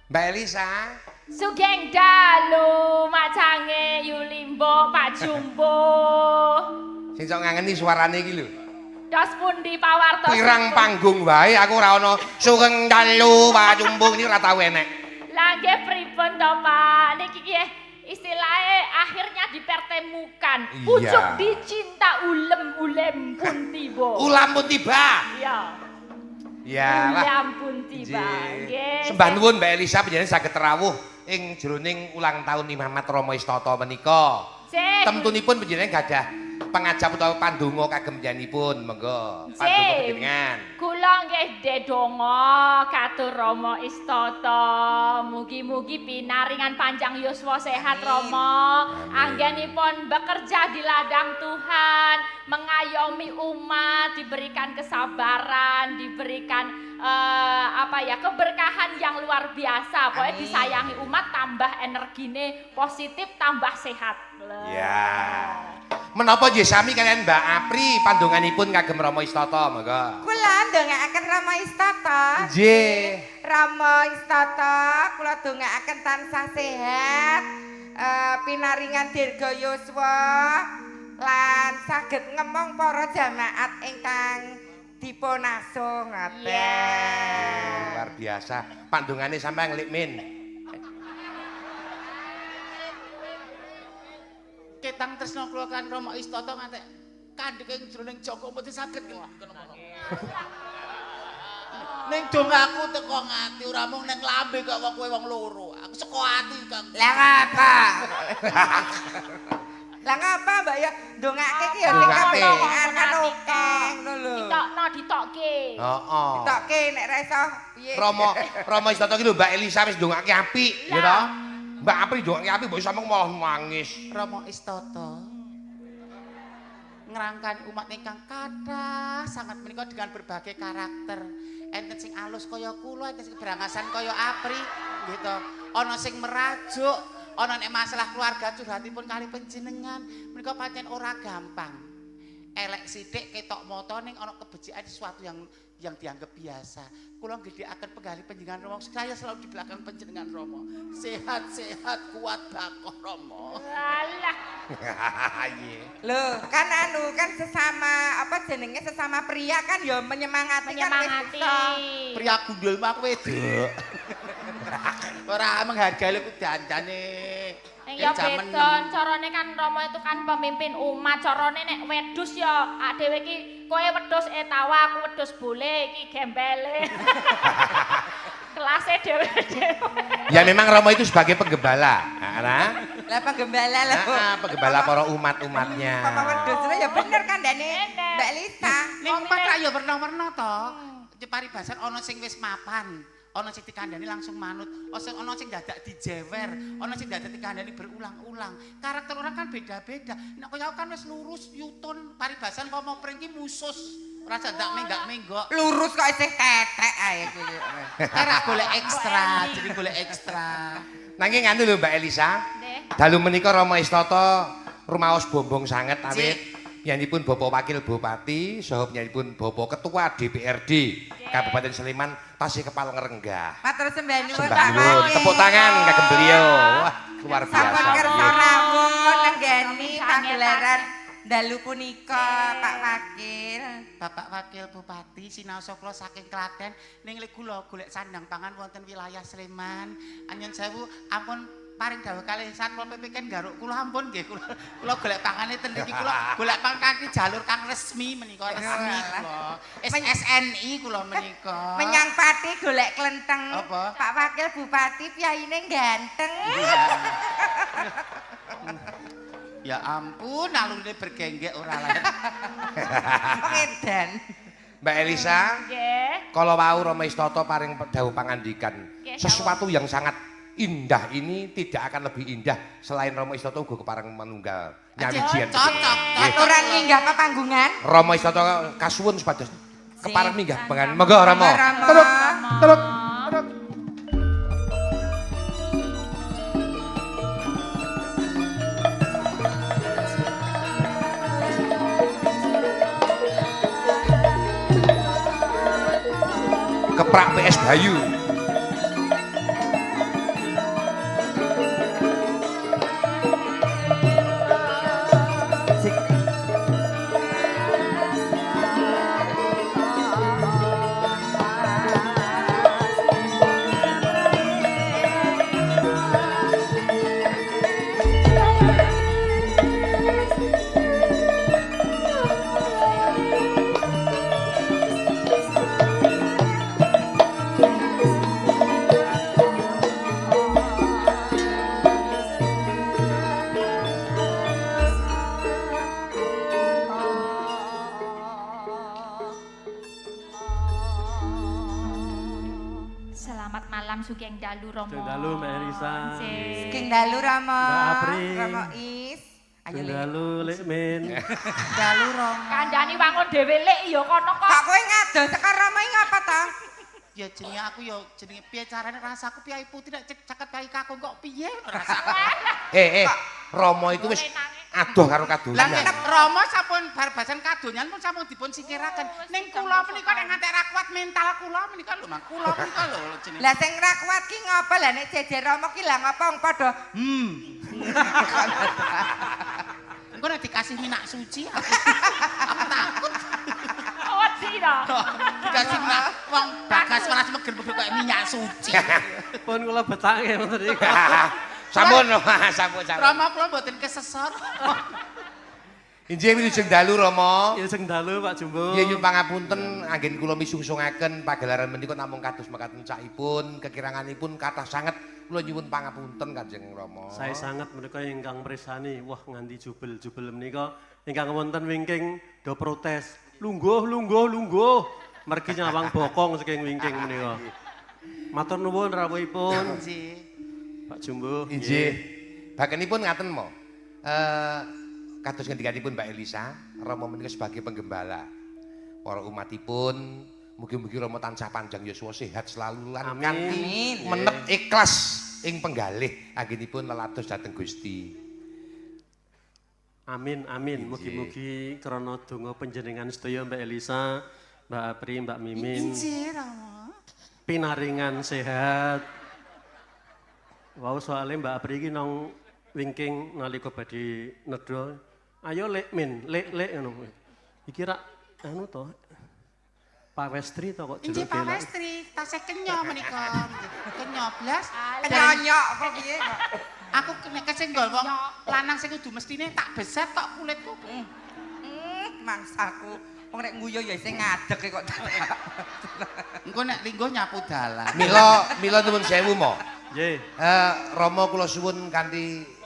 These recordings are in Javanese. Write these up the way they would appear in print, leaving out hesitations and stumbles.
Mbak Elisa. Sugeng dalu macange Yulimbo Pak Jumbo. Sing sok ngangeni suarane iki lho. Dos pundi pawartos? Pirang panggung wae aku ora ana sugeng dalu Pak Jumbo iki ora tau enek. Lah nggih pripun to Pak? Niki nggih istilahnya akhirnya dipertemukan. Iya. Pucuk dicinta ulem pun tiba. Ulam pun tiba. Iya. Ya lah. Ulam pun tiba. Nggih. Sembah nuwun Mbak Elisa panjenengan saged rawuh ing jroning ulang tahun Muhammad Rama Istata menika. Temtunipun panjenengan gadah pangajap utawa pandonga kagem nyanipun, monggo. Pandonga panjenengan. Kula nggih ndedonga katur Rama Istata. Mugi-mugi pinaringan panjang yuswa sehat Rama. Anggenipun bekerja di ladang Tuhan, mengayomi umat, diberikan kesabaran, diberikan keberkahan yang luar biasa. Pokoknya disayangi umat, tambah energine positif, tambah sehat. Ya. Menapa nggih sami kalian Mbak Apri pandonganipun kagem Rama Istata, monggo. Kula ndongaaken Rama Istata. Nggih. Rama Istata kula dongaaken tansah sehat, pinaringan dirga yuswa lan saged ngemong para jamaat ingkang dipun asung ngaten. Luar biasa. Pandongane sampeyan nglik min. Ketang tresna kula kan Rama Istata ngantek kandhek ing jroning Joko mboten saged ning dongaku teko ngati ora mung ning lambe kok kowe wong loro. Aku saka ati, Kang. Lah ngapa? Lah ngapa Mbak ya ndongake iki ya sing kepengen kan oke ngono lho. Ditokke. Heeh. Ditokke nek ra iso piye. Rama Istata iki lho Mbak Elisa wis ndongake apik, ya toh? Mbak Apri ndongake apik mbok iso malah nangis. Rama Istata ngrangkani umat ingkang kathah sangat menika dengan berbagai karakter. Enten sing alus kaya kula, enten sing berangasan kaya Apri, nggih to. Ana sing merajuk, ana nek masalah keluarga curhatipun kali panjenengan, menika pancen ora gampang. Elek sithik ketok mata ning ana kebecikan sesuatu yang dianggap biasa. Kula nggedhekaken penggali panjenengan Rama, saya selalu di belakang panjenengan Rama. Sehat-sehat kuat bakoh Rama. Alah. Loh, kan kan sesama sesama pria kan ya menyemangati kan wis iso. Pria gundul mak wedok. Ora menghargai ku dandane. Ya beda, carane kan Rama itu kan pemimpin umat, carane nek wedhus ya dhewe iki kowe wedhus etawa, aku wedhus bole iki gembele. Kelasé dhewe-dhewe. Ya memang Rama itu sebagai penggembala. Nah, Lah penggembala lho. penggembala para umat-umatnya. Papa wedhus ya bener kan Dane Mbak Lisa. Ning umat ra ya werna-werna to. Paribasan ana sing wis mapan, ana sing dikandani langsung manut, ana sing dadak dijewer, ana sing dadak dikandani berulang-ulang. Karakter orang kan beda-beda. Nek kaya kan wis lurus yutun paribasan kok mau pring ki musus. Ora sadak menggak-menggok. Lurus kok isih tetek ae kuwi. Ora golek ekstra, jadi golek ekstra. Nanging nganu lho Mbak Elisa. Dalu menika Rama Istata rumaos bombong sanget awit piyambakipun Bapak Wakil Bupati saha piyambakipun Bapak Ketua DPRD Kabupaten Sleman tasih kepal ngrenggah. Matur sembah nuwun Sembah Pak nuwun, Wakil. tepuk tangan kagem beliau. Wah, luar biasa. Sampun kersa rawuh nenggani pagelaran dalu punika Pak Wakil. Bapak Wakil Bupati sinaosa kula saking Klaten ning kula golek sandang pangan wonten wilayah Sleman. Anyun sewu ampun paring dawuh kalih Satpol PP kan garuk kula ampun nggih kula golek pangane ten iki kula golek pangkaki jalur kang resmi menika resmi kula. SNI kula menika. Menyang Pati golek klenteng. Apa? Pak Wakil Bupati piyaine ganteng. Ya ampun, alune bergenggek ora lain. Edan. Mbak Elisa, Nggih. kalau wau Rama Istata paring dawuh pangandikan, Nggih, sesuatu yang sangat indah ini tidak akan lebih indah selain Rama Istata uga kepareng manunggal nyawijian. Cocok. Aturan minggah pepanggungan. Rama Istata kasuwun supados kepareng minggah pangan. Monggo Rama. Rama. Turut, turut, turut. Keprak PS Bayu. Sugeng dalu Rama. Sugeng dalu Mbak Elisa. Sugeng dalu Rama. Mbak Apri. Rama Is. Sugeng dalu Lek Min. Dalu Rama. Kandhani wangun dhewe Lek ya kono kok. Kok kowe ngados saka Rama iki ngapa ta? Ya jenenge aku ya jenenge piye carane rasaku piye putih nek caket kaya kakung kok piye rasaku. Romo itu wis adoh karo Lah kadonan. nek Rama sampun barbasan kadonyan pun sampun dipun sikiraken. Ning kula menika nek ngantek ra kuat mental kula menika lho, Mang. Kula menika lho jenenge. Lah sing ra kuat ki ngapa lah nek jejer Rama ki lah ngapa wong padha Engko nek dikasih minyak suci aku takut. Wedi to. Dikasih minyak wong bagas malah megen-megen kaya minyak suci. Pun kula betake ngoten iki. Sampun, sampun. Rama kula mboten kesesor. Injih wilujeng dalu Rama. Ya sing dalu Pak Jumbo. Nggih nyuwun pangapunten anggen kula misungsungaken pagelaran menika namung kados mekaten cakipun, kekiranganipun kathah sanget. Kula nyuwun pangapunten Kanjeng Rama. Saya sangat menika ingkang mresani. Wah nganti jubel-jubel menika ingkang wonten wingking do protes. Lungguh. Mergi nyawang bokong saking wingking menika. Matur nuwun rawuhipun. Pak Jumbo. Injih. Bakenipun ngaten mo. Kados ngendikanipun Mbak Elisa, Rama menika sebagai penggembala. Para umatipun mugi-mugi Rama tansah panjang yuswa sehat selalu lan kanthi menep ikhlas ing penggalih anggenipun lelados dhateng Gusti. Amin. Mugi-mugi krana donga panjenengan sedaya Mbak Elisa, Mbak Apri, Mbak Mimin. Pinaringan sehat. Wau soalé Mbak Apri iki nang wingking nalika badhe nedha. Ayo Lek Min, lek ngono. Iki rak anu to. Pak Westri to kok Injih Pak Westri, tasih kenya menika. Kenya blas. kenyonyok apa piye kok. Aku nek kesenggol wong lanang sing kudu mestine tak beset tok kulitku. Mangsaku. Wong nek nguyu ya sing ngadeg kok. Engko nek lingguh nyapu dalan. Mila nuwun sewu mo. Nggih. Rama kula suwun kanthi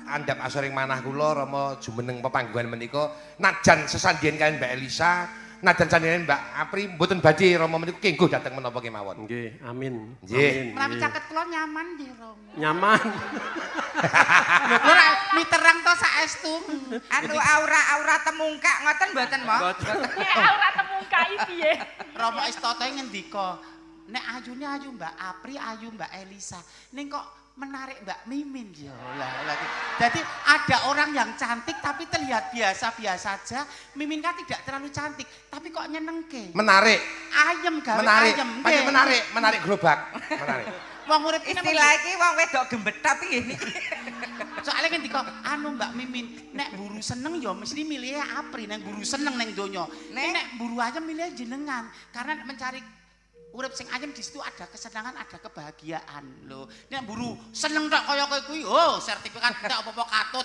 andhap asoring manah kula Rama jumeneng pepangguhan menika najan sesandhian kalian Mbak Elisa, najan sandhian Mbak Apri mboten badhe Rama menika kengguh dhateng menapa kemawon. Nggih, amin. Nggih. Menawi caket kula nyaman nggih, Rom. Nyaman. Ora miterang to saestu. Anu aura temungkak ngoten mboten mo? Nek ora temungkai piye? Rama Istata ngendika, nek ayune ayu Mbak Apri, ayu Mbak Elisa. Ning kok menarik Mbak Mimin ya. Jadi ada orang yang cantik tapi terlihat biasa-biasa saja. Mimin kan tidak terlalu cantik tapi kok nyenengke. Menarik. Ayem gawe Menarik. ayem. Menarik gerobak. Menarik. Wong urip Istilah iki wong wedok gembet tapi ini. Soalnya kan dikok anu Mbak Mimin, nek buru seneng ya mesti milih Apri, nek buru seneng neng donya. Nek buru ayem milih jenengan karena mencari urip sing ayem di situ ada kesenangan, ada kebahagiaan lho. Nek buru seneng tok kaya kowe kuwi, oh sertifikat entek apa-apa katut.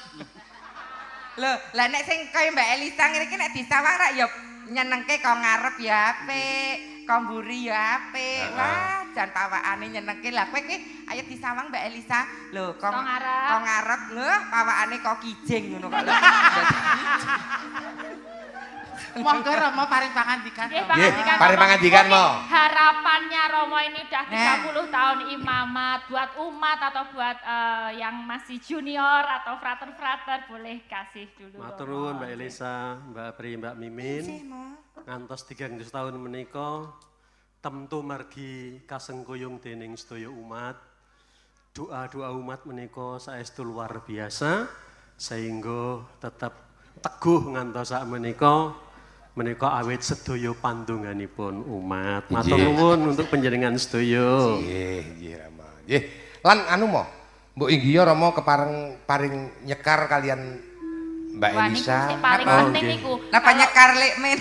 Lho, lah nek sing kaya Mbak Elisa ngene iki nek disawang rak ya nyenengke kok ngarep ya apik, kok mburi ya apik. Wah, jan pawakane nyenengke. Lah kowe iki ayo disawang Mbak Elisa. Lho, kok ngarep lho, pawakane kok kijing ngono kok. Monggo Rama paring pangandikan. Nggih, paring pangandikan mo. Harapannya Romo ini udah 30 tahun imamat buat umat atau buat yang masih junior atau frater-frater boleh kasih dulu. Matur nuwun Mbak Elisa, Mbak Apri, Mbak Mimin. Ngantos 300 tahun menika temtu margi kasengkuyung dening sedaya umat. Doa-doa umat menika saestu luar biasa sehingga tetap teguh ngantos sak menika awit sedaya pandonganipun umat. Matur nuwun untuk panjenengan sedaya. Nggih, Rama. Nggih. Lan anu mo, mbok inggih Rama paring nyekar kalian Mbak Elisa. Sing paling penting iku. Napa nyekar Lek Min?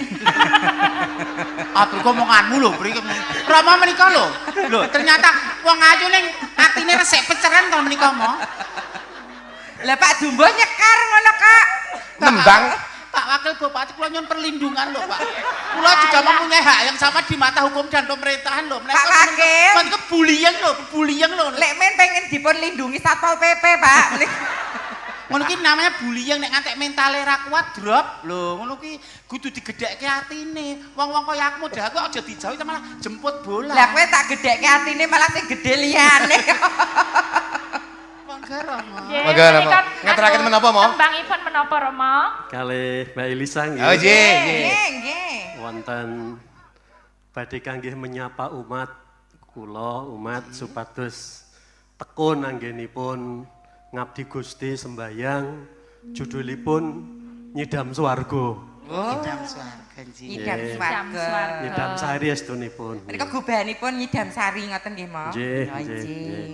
Atur ngomonganmu lho, mriki. Rama menika lho. Lho, ternyata wong ayu ning atine resik peceran to menika mo. Lah Pak Jumbo nyekar ngono, Kak. Nembang. Pak Wakil Bupati kula nyuwun perlindungan lho, Pak. Kula juga mempunyai hak yang sama di mata hukum dan pemerintahan lho. Pak Wakil. Menika bullying lho. Lek Min pengen dipun lindungi Satpol PP, Pak. Ngono ki namanya bullying nek ngantek mentale ra kuat drop. Lho, ngono ki kudu digedhekke atine. Wong-wong kaya aku model aku aja dijauhi malah jemput bola. Lah kowe tak gedhekke atine malah sing gedhe liyane. Monggo Rama. Monggo, Rama. Ngaturaken menapa, Mo? Tembangipun menapa, Rama? Kalih Mbak Elisa nggih. Oh, nggih, nggih. Nggih. Wonten badhe kanggih menyapa umat kula umat supados tekun anggenipun ngabdi Gusti sembayang judulipun Nyidam Swarga. Ngidam swarga nji. Nyidam swarga. Nyidam sari estunipun. Menika gubahanipun Nyidam Sari ngoten nggih, Mo? Nggih, Oh, nggih, nggih. nggih.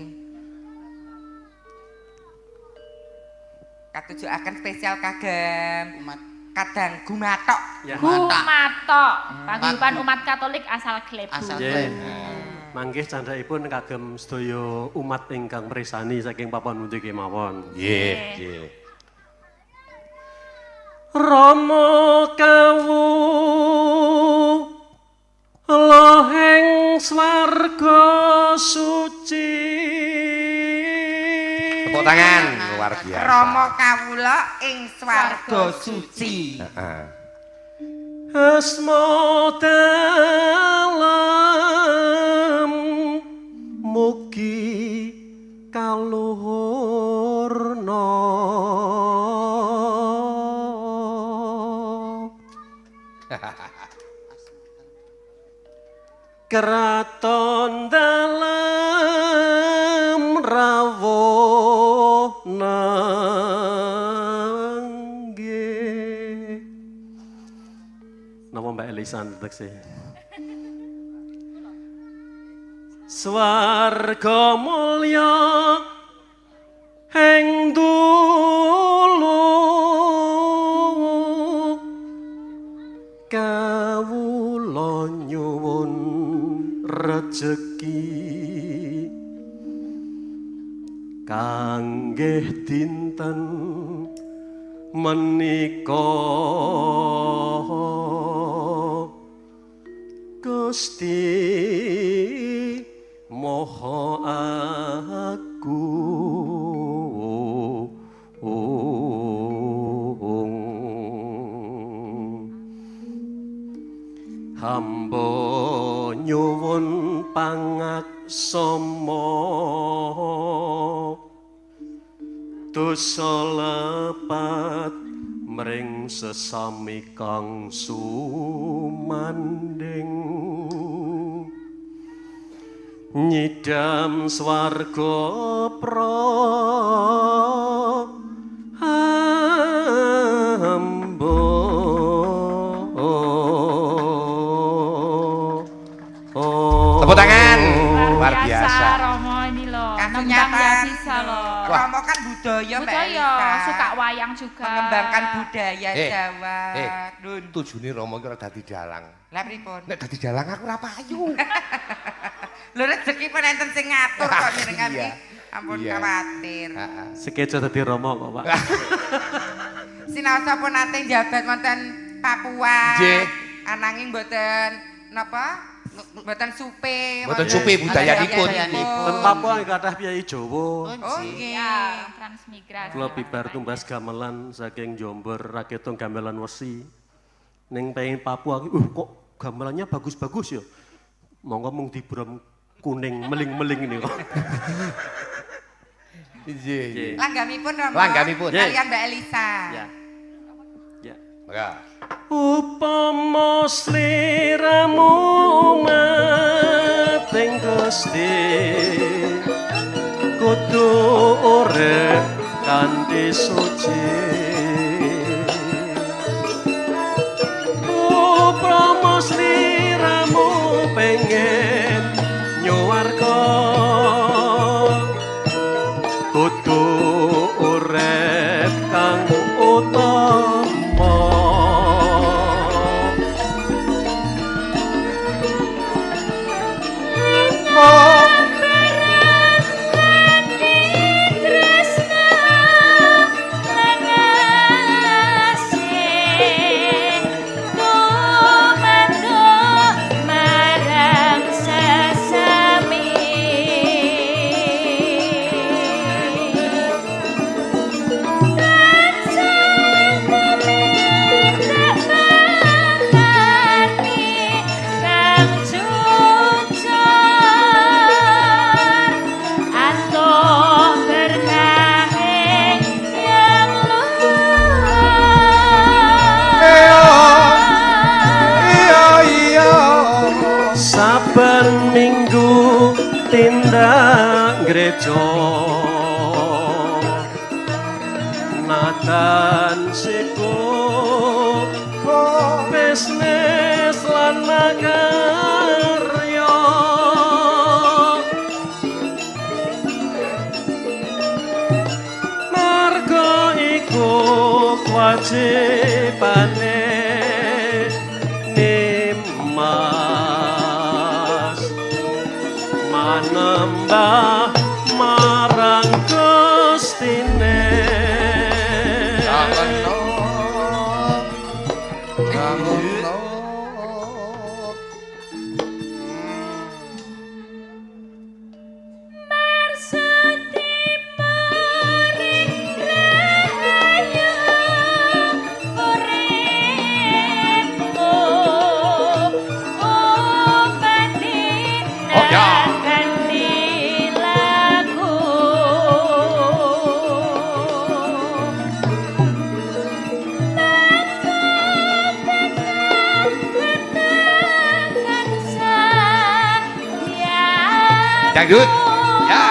Katujuaken spesial kagem Umat kadang gumatok. Ya. Gumatok. Paguyuban umat Katolik asal Klebu. asal Nggih. Klebu. Mangke candhaipun kagem sedaya umat ingkang mresani saking papan pundi kemawon. Nggih, nggih. Rama kawu loheng swarga suci. Tepuk tangan luar biasa. Rama kawula ing swarga suci. Heeh. Asma dalam mugi kaluhurna Keraton dalam rawuhna nggih. Napa Mbak Elisa tekse? Swarga mulya ing dulu kawula nyuwun rejeki kanggih dinten menika Gusti Maha Agung hamba nyuwun pangaksama dosa lepat mring sesami kang sumanding nyidam swarga Tepuk tangan. Luar biasa. Romo ini loh. Nembang Kasunyatan. ya bisa loh. Rama kan budaya, Mbak Budaya, Elisa. suka wayang juga. Mengembangkan budaya Eh, Jawa. eh. Dun. Tujune Rama ki ora dadi dalang. Lah pripun? Nek dadi dalang aku ora payu. Lho rezeki pun enten sing ngatur kok njenengan Iya. iki. Ampun Iya. khawatir. Heeh. sekeca dadi Rama kok Pak. Sinaosa pun nate njabat wonten Papua. Nggih. Ananging mboten napa? Mboten supe. Mboten wonten supe budayanipun. budayanipun. Ten Papua kathah piyai Jawa. Oh nggih. Ya, orang transmigrasi. Kula bibar tumbas gamelan saking Jombor raketung gamelan wesi. Ning pengen Papua ki, kok gamelannya bagus-bagus ya. Monggo mung dibrom kuning meling-meling ini kok. Nggih, nggih. Langgamipun Rama. Langgamipun. Kalian Mbak Elisa. Ya. Ya. Maka. Upama sliramu mating Gusti kudu urip kanthi suci upama sliramu pengen nyuwarga kudu urip kang utama tindak gereja nadan sibuk bisnis lan makarya marga iku kewajibane nimas manembah marang Gustine. Dangdut, ya.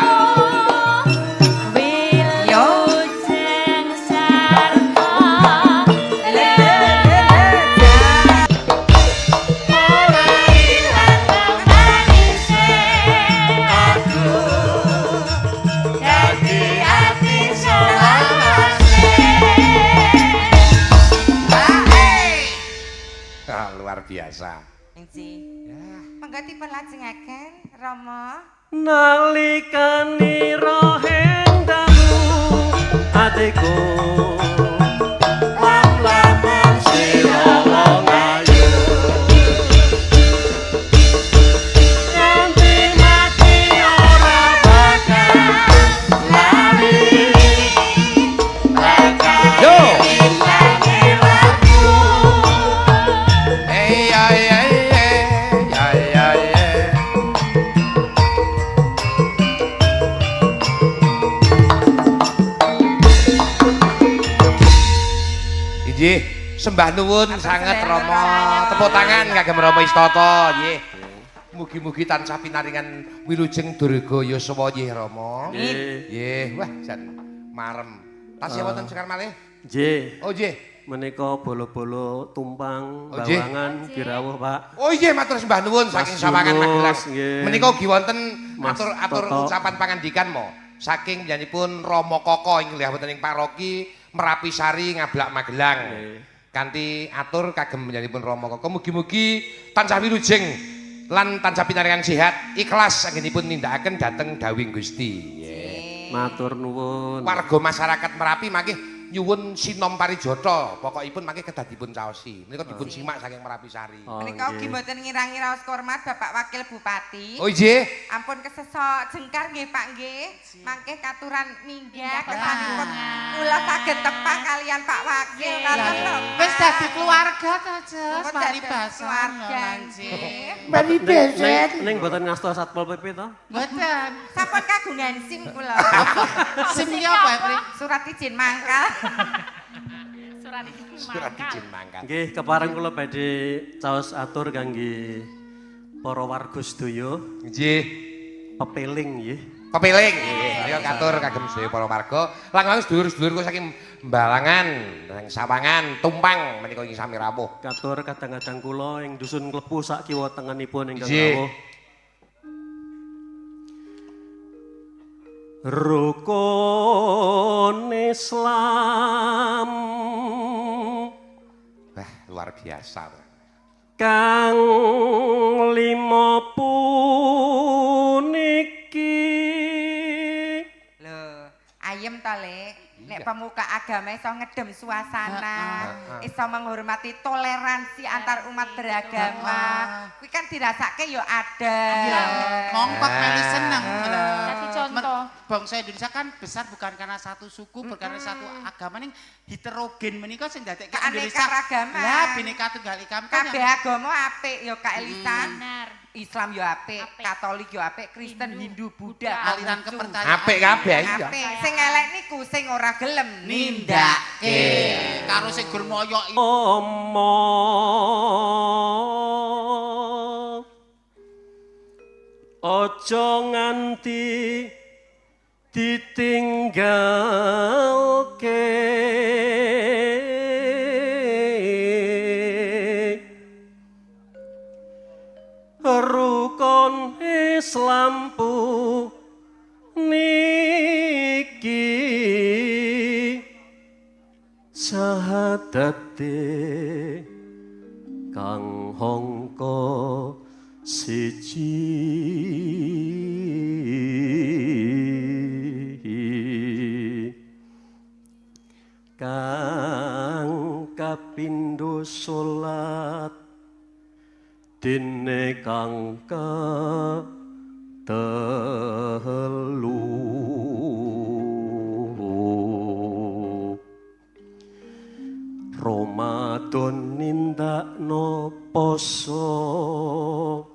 Luar biasa. Monggo dipun lajengaken Rama. Nalikani roheng dalu atiku lam-laman sira wong ayu nganti mati ora bakal lali bakal Yo. ilangi laku Hey, ay, ay, ay, ay, ay, ay. Inggih, sembah nuwun sanget Rama. Tepuk tangan kagem Rama Istata, nggih. Mugi-mugi tansah pinaringan wilujeng durga yuswa nggih Rama. Nggih, wah jan marem. Tasih wonten sekar malih? nggih Oh nggih. menika bolo-bolo tumpang Oh, nggih. bawangan dirawuh Pak. Oh iya matur sembah nuwun saking Mas Sawangan Yunus, Magelang. nggih. Menika ugi wonten Mas atur Toto. ucapan pangandikan mo saking nyanipun Rama Koko ing liya wonten ing paroki Merapi Sari Ngablak Magelang. Nggih. Kanthi atur kagem nyanipun Rama Koko mugi-mugi tansah wilujeng lan tansah pinaringan sehat ikhlas anggenipun nindakaken dhateng dawing Gusti. Nggih. Matur nuwun. Warga masyarakat Merapi mangke nyuwun sinom parijata pokokipun mangke kedah dipun caosi. Menika dipun simak saking Merapi Sari. Oh, Menika ugi nggih. mboten ngirangi raos hormat Bapak Wakil Bupati. Oh nggih. Ampun kesesok jengkar nggih Pak nggih. Mangke katuran minggah kesanipun kula saged tepang kalian Pak Wakil ngoten lho. Wis dadi keluarga ta, Jos? Sampun Mari dados basan keluarga nggih. nggih. Ning boten ngasto Satpol PP to? Mboten. Sampun kagungan SIM kula. Sim iki apa, Pri? Surat izin mangkal. Surat izin Surat mangkal. izin mangkat. Nggih, kepareng kula badhe caos atur kangge para warga sedaya Nggih. pepeling nggih. Kepiling nggih. Ayo katur kagem sedaya para warga. Lang-lang sedulur-sedulurku saking Mbalangan, saking Sawangan, Tumpang menika ing sami rawuh. Katur kadang-kadang kula ing dusun Klepu sak kiwa tengenipun ingkang Nggih. rawuh. Rukun Islam Wah, luar biasa. kang lima puniki Lho, ayem to, Lek. Nek pemuka agama iso ngedem suasana, iso menghormati toleransi antar umat beragama. Kuwi kan dirasake yo ada. Iya, mongkok meli seneng. Dadi contoh. Bangsa Indonesia kan besar bukan karena satu suku, bukan karena satu agama ning heterogen menika sing dadekke Indonesia. Keanekaragaman. Lah Bhinneka Tunggal Ika kan Kabeh agama apik yo Kak Elisa. Benar. Islam yo apik, Apik. Katolik yo apik, Kristen, Hindu, Buddha, aliran Konghucu. kepercayaan. Apik kabeh iya. Apik. Sing elek niku sing ora gelem Nindake karo sing gur moyo Ojo nganti ditinggalke rukun Islampu niki sahadate kang hangka siji kang kapindho salat dene kang telu Ramadan nindakno poso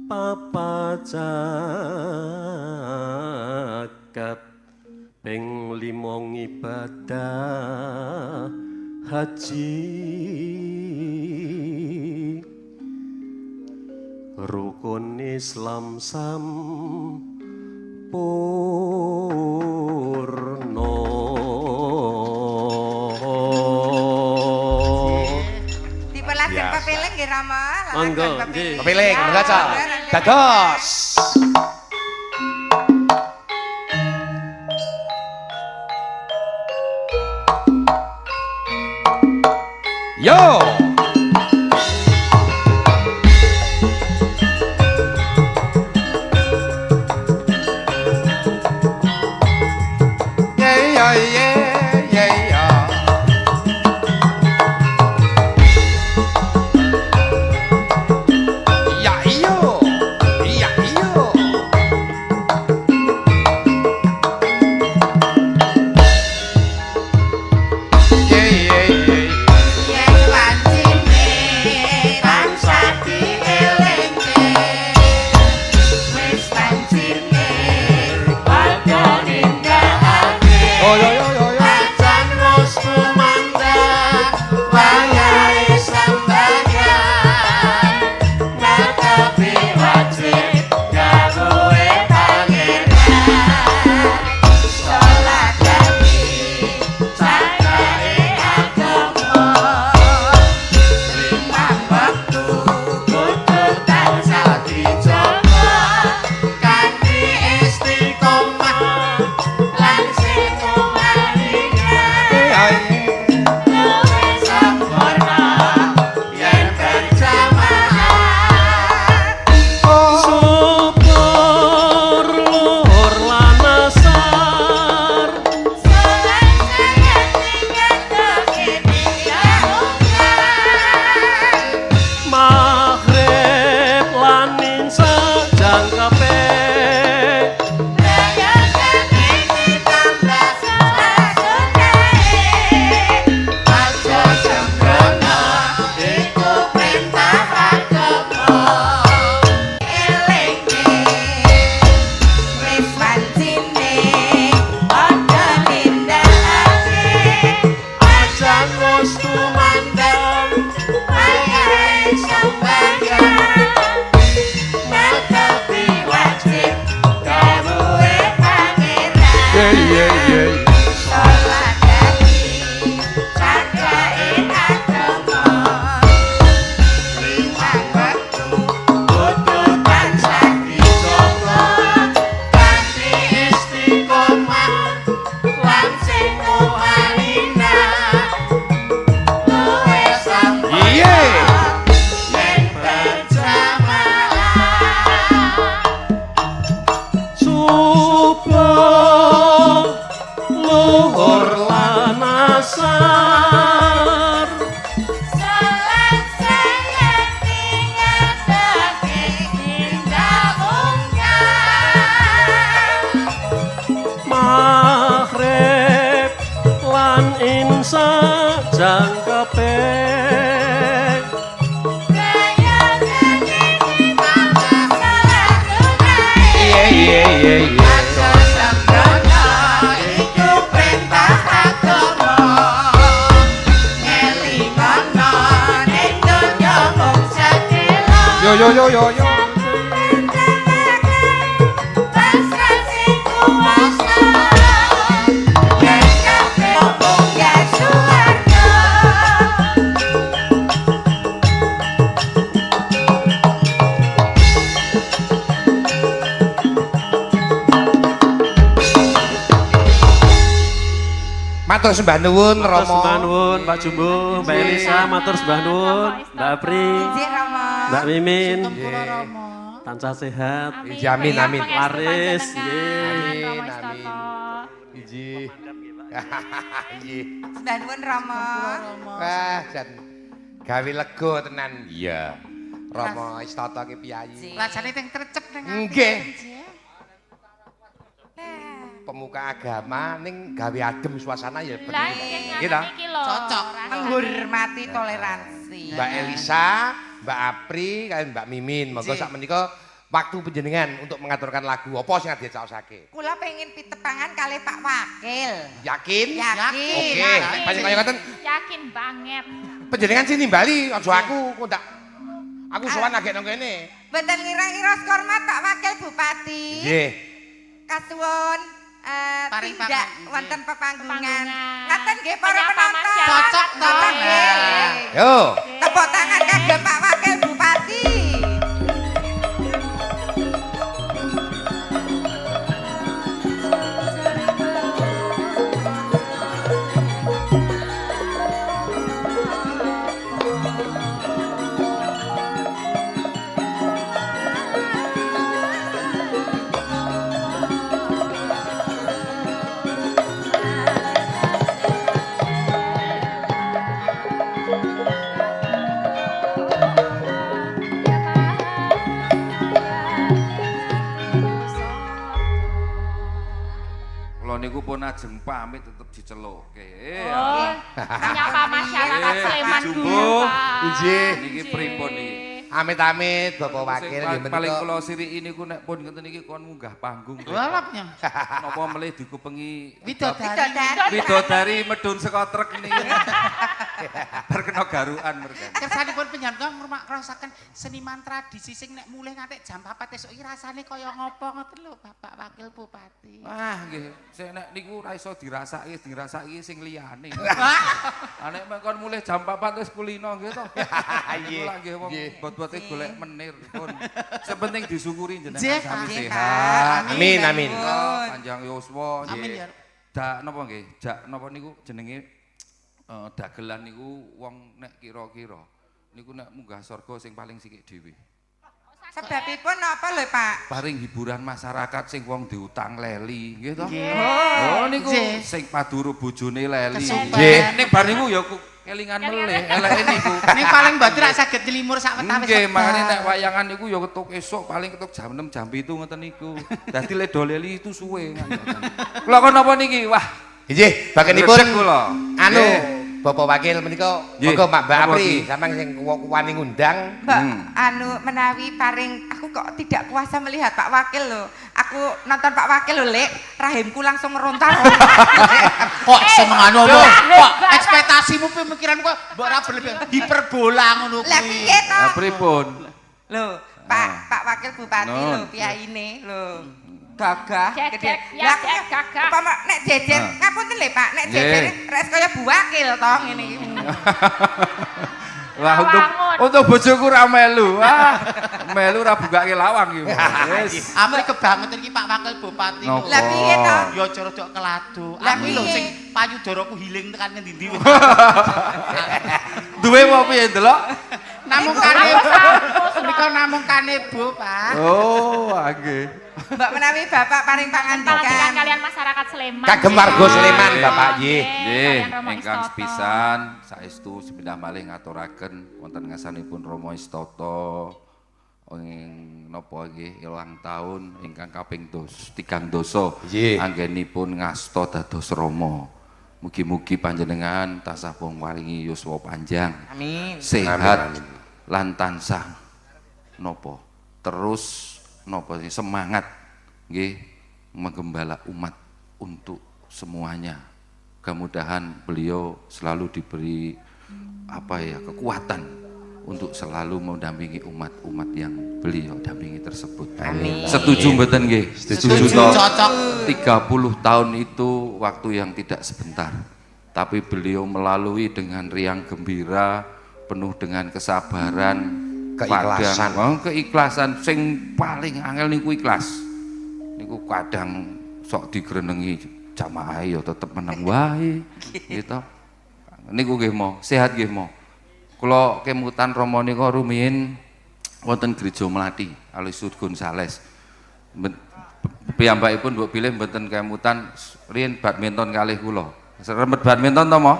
papacakat ping 5 ibadah haji rukun Islam sampurna. Dipelajen pepiling nggih Rama. Monggo nggih. Pepiling ngaca. Dagos. Yo. Yo. Matur sembah nuwun Matur Rama. sembah nuwun Pak Jumbo, Mbak Elisa, matur sembah nuwun, Mbak Apri, Nggih Rama. Mbak Mimin. Kula Rama. Tansah sehat. Amin, amin. Laris, Amin, Rama amin. Istoto. Nggih. Nggih. Sembah nuwun Rama. Wah, jan gawe lega tenan. Iya. Rama Istata ki piyayi. Lajane teng trecep teng. Nggih. Pemuka agama ning gawe adem suasana ya bener. Lah nggih Gitu. iki lho. Cocok. Menghormati toleransi. Mbak Elisa, Mbak Apri, kalian Mbak Mimin. Monggo sak menika waktu panjenengan untuk mengaturkan lagu apa sing arep dicaosake. Kula pengen pitepangan kalih Pak Wakil. Yakin? Yakin. Oke, pancen kaya ngoten. Yakin banget. Panjenengan sini nimbali aja aku ndak. Aku sowan agek nang kene. Mboten ngira-ngira hormat Pak Wakil Bupati. Nggih. Kasuwun Paring tindak panggung, wonten pepanggungan. Pepanggungan. Ngaten nggih para Menyapa penonton. masyarakat. Cocok to, Nggih. Mbak. Yo. Tepuk tangan kagem Pak Wakil Bupati. Kula niku pun ajeng pamit tetep dicelukke. Oh, menyapa masyarakat Sleman Jumbo. dulu, Pak. Nggih. Niki pripun niki? Amit-amit Bapak Wakil Sing nggih paling menika. kula siriki niku nek pun ngeten iki kon munggah panggung. Walap nyang. Napa melih dikupengi Widodari. widodari medun saka truk niki. Berkena garukan mereka. Kersanipun panjenengan ngrasakaken seniman tradisi sing nek mulih nganti jam 4 esuk iki rasane kaya ngopo ngoten lho Bapak Wakil Bupati. Wah nggih, sing nek niku ora iso dirasaki sing liyane. Ah nek mengkon mulih jam 4 wis kulino nggih to. Nggih. Lah nggih wong bot-bote golek menir pun. Sing penting disyukuri jenengan Nggih, sami nggih, sehat. Amin, amin. Panjang yuswa Amin ya. dak napa nggih? Jak napa niku jenenge dagelan niku wong nek kira-kira niku nek munggah surga sing paling sikik dhewe. Sebabipun napa lho Pak? Paring hiburan masyarakat sing wong diutang leli, nggih to? Oh, Oh niku nggih. sing paduru bojone leli. Kesupen. Nggih, ning bar niku ya kelingan melih, eleke niku. Ning paling mboten rak saged nyelimur sak wetawis. Nggih, makane nek wayangan niku ya ketuk esuk paling ketuk jam 6 jam 7 ngoten niku. Dadi ledo leli itu suwe. Kula kon napa niki? Wah, Nggih, bakenipun Gresik kula. anu Nggih. Bapak Wakil menika Nggih, monggo Mbak apa Apri iki? sampeyan sing wani ngundang. Mbak, anu menawi paring aku kok tidak kuasa melihat Pak Wakil loh. Aku nonton Pak Wakil loh, Lek, rahimku langsung meronta. Kok seneng anu apa? Kok ekspektasimu pemikiranmu kok mbok ora berlebihan hiperbola ngono Lah kuwi. piye to? Lah pripun? Loh, Pak Wakil Bupati Non. loh, piyaine loh. Gagah, Jejer, gede. ya, Lah, aku Jejer, gagah. Upama nek jejer, ngapunten lho Pak, nek jejer Nggih. res kaya Bu Wakil to ngene iki. Lah Lawangun. untuk bojoku ra melu. Wah, melu ra bukake lawang iki. Wis. Amri kebangetan iki Pak Wakil Bupati. lho. Napa? Lah piye to? Ya aja rada kelado. Lah, Aku lho piye? sing payudaraku hiling tekan ngendi-ndi. Duwe apa piye ndelok? Namung kane menika namung kane Bu, Pak. Oh, nggih. Mbak menawi Bapak paring Pangandikan pangandikan. kalian masyarakat Sleman. Kagem warga Sleman, Bapak nggih. Nggih, kalian Romo ingkang Istoto. sepisan saestu sepindah malih ngaturaken wonten ngasanipun Romo Istoto ing napa nggih ulang tahun ingkang kaping 3 dosa Nggih. anggenipun ngasta dados Rama. Mugi-mugi panjenengan tansah pun waringi yuswa panjang, Amin. sehat Amin, amin. lan tansah napa terus napa sih, semangat nggih menggembala umat untuk semuanya. Mudah-mudahan beliau selalu diberi apa ya kekuatan untuk selalu mendampingi umat-umat yang beliau dampingi tersebut. Amin. Setuju mboten nggih? Setuju, toh? cocok. 30 tahun itu waktu yang tidak sebentar. Tapi beliau melalui dengan riang gembira, penuh dengan kesabaran, Keikhlasan. keikhlasan sing paling angel niku ikhlas. Niku kadang sok digrenengi jamaah ya tetep meneng wae. Gitu. Niku nggih mo, sehat nggih mo. Kula kemutan Rama nika rumiyin wonten Gereja Melati, Aloysius Gonzales. Piyambakipun mbok bilih mboten kemutan riyen badminton kalih kula. Remet badminton to mo?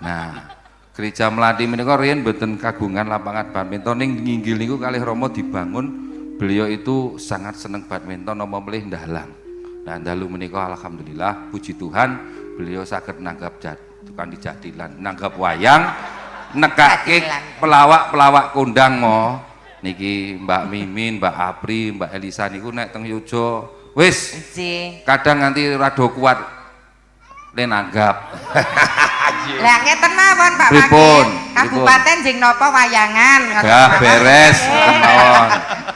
Nah, Gereja Melati menika riyen mboten kagungan lapangan badminton ning nginggil niku kalih Rama dibangun. Beliau itu sangat seneng badminton nama melih ndalang. Nah, dalu menika alhamdulillah puji Tuhan beliau saged nanggap tukang dijadilan, nanggap wayang, nekake pelawak-pelawak kondang mo. Niki Mbak Mimin, Mbak Apri, Mbak Elisa niku nek teng Yojo wis kadang nganti rada kuat le nanggap. Lah ngeten mawon Pak Pripun? Wakil. Kabupaten jeng napa wayangan. Dah beres mawon.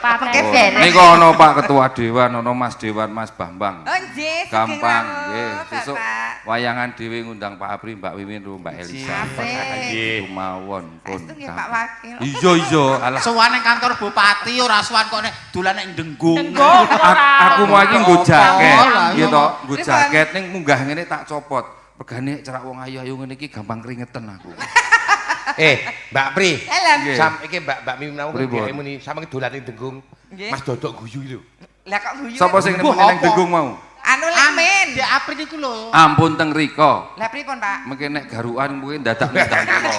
Mengke beres. Niku ana Pak Ketua Dewan, ana Mas Dewan, Mas Bambang. Oh nggih, Gampang nggih. Sesuk wayangan dhewe ngundang Pak Apri, Mbak Wiwin, Mbak Elisa. Nggih mawon pun. Saestu nggih Pak Wakil. Iya. Alah Sowan ning kantor bupati ora sowan kok nek dolan nek Denggung. aku mau iki nggo jaket. Lah, Nggih iya. to, nggo jaket ning munggah ngene tak copot. Pegane cerak wong ayu-ayu ngene iki gampang keringetan aku. Mbak Pri. Halo. Sam iki Mbak Mimi namu Pripun? dheweke muni sampe dolan ning Denggung. Nggih. Mas Dodok guyu lho. Lah kok guyu. Sapa sing nemeni nang Denggung mau? Anu Lemin. Dek Apri niku lho. Ampun teng rika. Lah pripun Pak? Mengke nek garukan mungkin dadak nendang kula.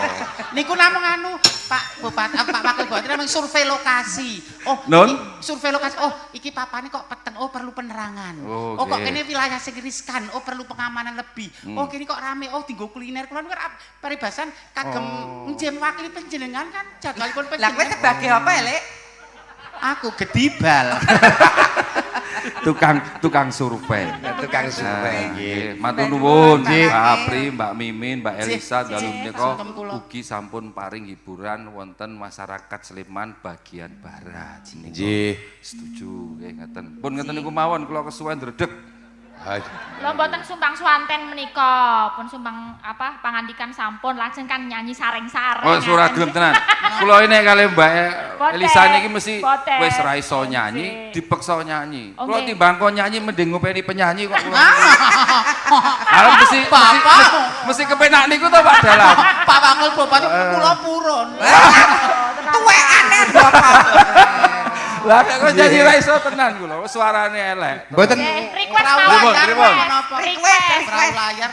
Niku namung anu Pak Bupati, Pak Wakil Bupati namung survei lokasi. Oh, Nun? survei lokasi. Oh, iki papane kok peteng. Oh, perlu penerangan. Oh, Oh, kok oke. kene wilayah sing riskan. Oh, perlu pengamanan lebih. Oh, kene kok rame. Oh, dienggo kuliner. Kula niku paribasan kagem njen wakil panjenengan kan jadwalipun Lah kowe panjenengan. sebagai apa, Lek? Aku gedibal. Tukang survei. Tukang survei nggih. Matur nuwun Nggih. Mbak Apri, Mbak Mimin, Mbak Elisa dalu menika sungkem kula. ugi sampun paring hiburan wonten masyarakat Sleman bagian barat. Nggih. Setuju nggih ngeten. Pun ngeten niku mawon kula kesuwen dredeg. Lho mboten sumbang swanten menika, pun sumbang apa pangandikan sampun lajeng kan nyanyi sareng-sareng. Oh, surah gelem tenan. Kula ini kali Mbak Boten. Elisa niki mesti Boten. wis ra iso nyanyi, dipeksa nyanyi. Oh, Kula nggih. timbang kon nyanyi mending ngopeni penyanyi kok kula. Arep mesti kepenak niku to Pak Dalam. Pak Wakil Bupati kula purun. Tuwekan Bapak. Lah nek kok nyanyi ra iso tenan kula, suarane elek. Mboten Request Pripun, mawon. pripun? Perahu layar.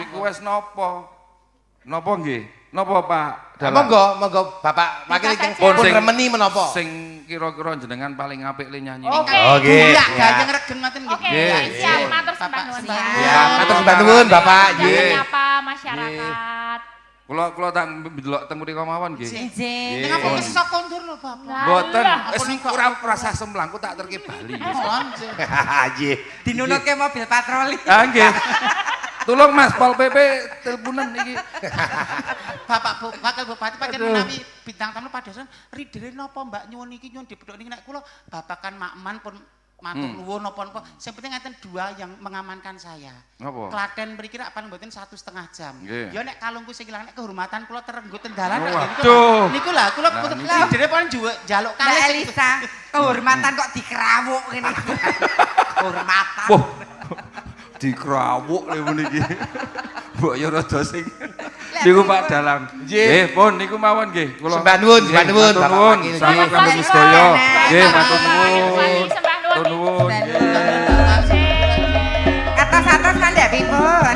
Request nopo? Nopo nggih? Nopo Pak Dalam? monggo Bapak Wakil ingkang Pun pun sing- remeni menapa? Sing kira-kira jenengan paling apik le nyanyi. Oke. Oke. Iya, ya. gayeng regen ngoten nggih. Oke, Nggih. siap Nggih. matur sembah Bapak nuwun. sembah Ya, matur sembah nuwun Bapak. Jangan Nggih. nyapa masyarakat. Kula tak ndelok teng mriki mawon nggih. Nggih. Ning apa wis sok kondur lho, Bapak. Mboten, Lah, wis ora rasa semblang ku tak terke Bali. Nggih. Dinunutke mobil patroli. Ah nggih. Tolong Mas Pol PP teleponan iki. Bapak Wakil Bupati pancen menawi bintang tamu padosan ridere napa Mbak nyuwun iki nyuwun dipethuk niki nek kula babakan makman pun matur nuwun napa-napa. Sing penting enten dua yang mengamankan saya. Napa? Klaten mriki rak paling mboten 1,5 jam. Nggih. Ya nek kalungku sing ilang nek kehormatan kula terenggut teng dalan Oh, nek waduh. niku lah kula Nah, putut niki. ridere paling njaluk Mbak kalih sing- Elisa, kehormatan kok dikerawuk ngene. Kehormatan. Wah. Dikrawuk le meniki. Mbok yo rada sing niku Pak Dalang. Nggih, pun niku mawon nggih. Kula Sembah nuwun, sembah nuwun, matur Bapak nuwun. Wakil. Sampun Nggih. kami sedaya. Nggih, Sembah matur nuwun. nuwun. Sembah nuwun. Matur nuwun. Atas-atas mandek pripun?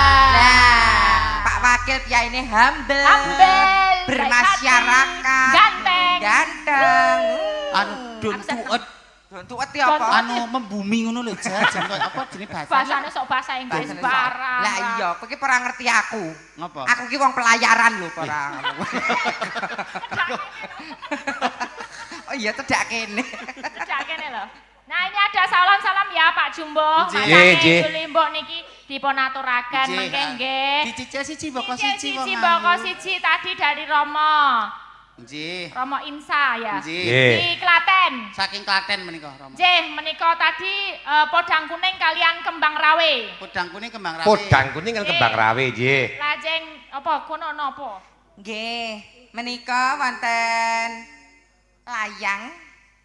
Nah, Pak Wakil piyaine humble. Humble, Bermasyarakat. ganteng. Ganteng. anu dontuet Dontuet ya apa? anu membumi ngono lho jajan koyo apa jenenge bahasa. Bahasane sok bahasa Inggris Bahasane barang. Lah iya, kowe ki ora ngerti aku. Ngapa? Aku ki wong pelayaran lho, ora. Oh iya, cedak kene. Tidak kene lho. Nah ini ada salam-salam ya Pak Jumbo. Nggih, nggih. Sulimbok niki dipun aturaken Nggih. mengke nggih. Dicicil siji boko Siji siji wong boko ayu. siji tadi dari Romo. Nggih. Romo Insa ya. Nggih. Nggih. Di Klaten. Saking Klaten menika Romo. Nggih, menika tadi podang kuning kalian kembang rawe. Podang kuning kembang rawe. Podang kuning kan kembang rawe nggih. Lajeng Apa kono napa? Nggih, menika wonten layang,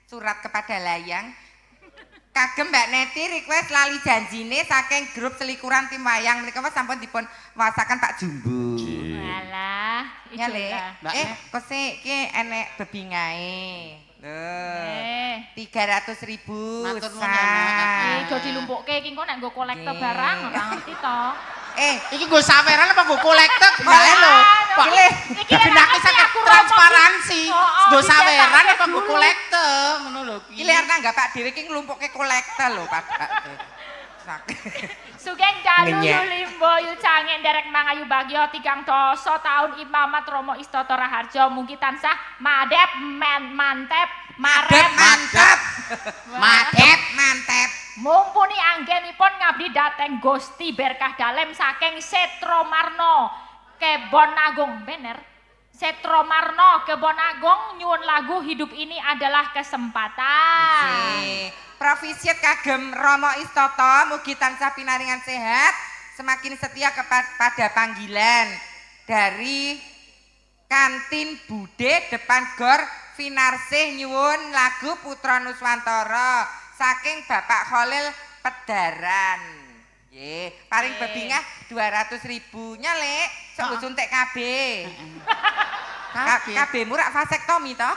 surat kepada layang. Kagem Mbak Neti request lali janjine saking grup selikuran tim wayang menika sampun dipun wasaken Pak Jumbo. Alah, Ya, ijo Le. lah. Kok sik iki enek bebingae. Eh, 300.000. Matur nuwun ya, Nak. ijo dilumpukke iki engko nek nggo kolektor barang ora ngerti to. Iki gue saweran apa gue kolektor gimana lo? Pak, Iki benake sakit transparansi. Gue saweran apa gue dulu. kolektor? Ngono lho. Iki liar nanggap Pak dhewe iki nglumpukke kolektor lho Pak. Sugeng dalu Ngenyek. Yulimbo Yucangen derek mangayu bagyo 3 doso tahun Imamat Romo Istoto Raharjo mungkin tansah madep mantep marep Mantap. Madep. Mantep. mumpuni anggenipun ngabdi dateng Gusti berkah dalem saking Setro Marno Kebon Agung bener Setro Marno Kebon Agung nyuwun lagu hidup ini adalah kesempatan. Profisiat kagem Romo Istoto mugi tansah pinaringan sehat, semakin setia kepada panggilan dari kantin Bude depan Gor Vinarsih nyuwun lagu Putra Nuswantara saking Bapak Kholil Pedaran. Nggih, paring bebingah 200.000 nyalek sok suntik KB. KB murah vasektomi toh?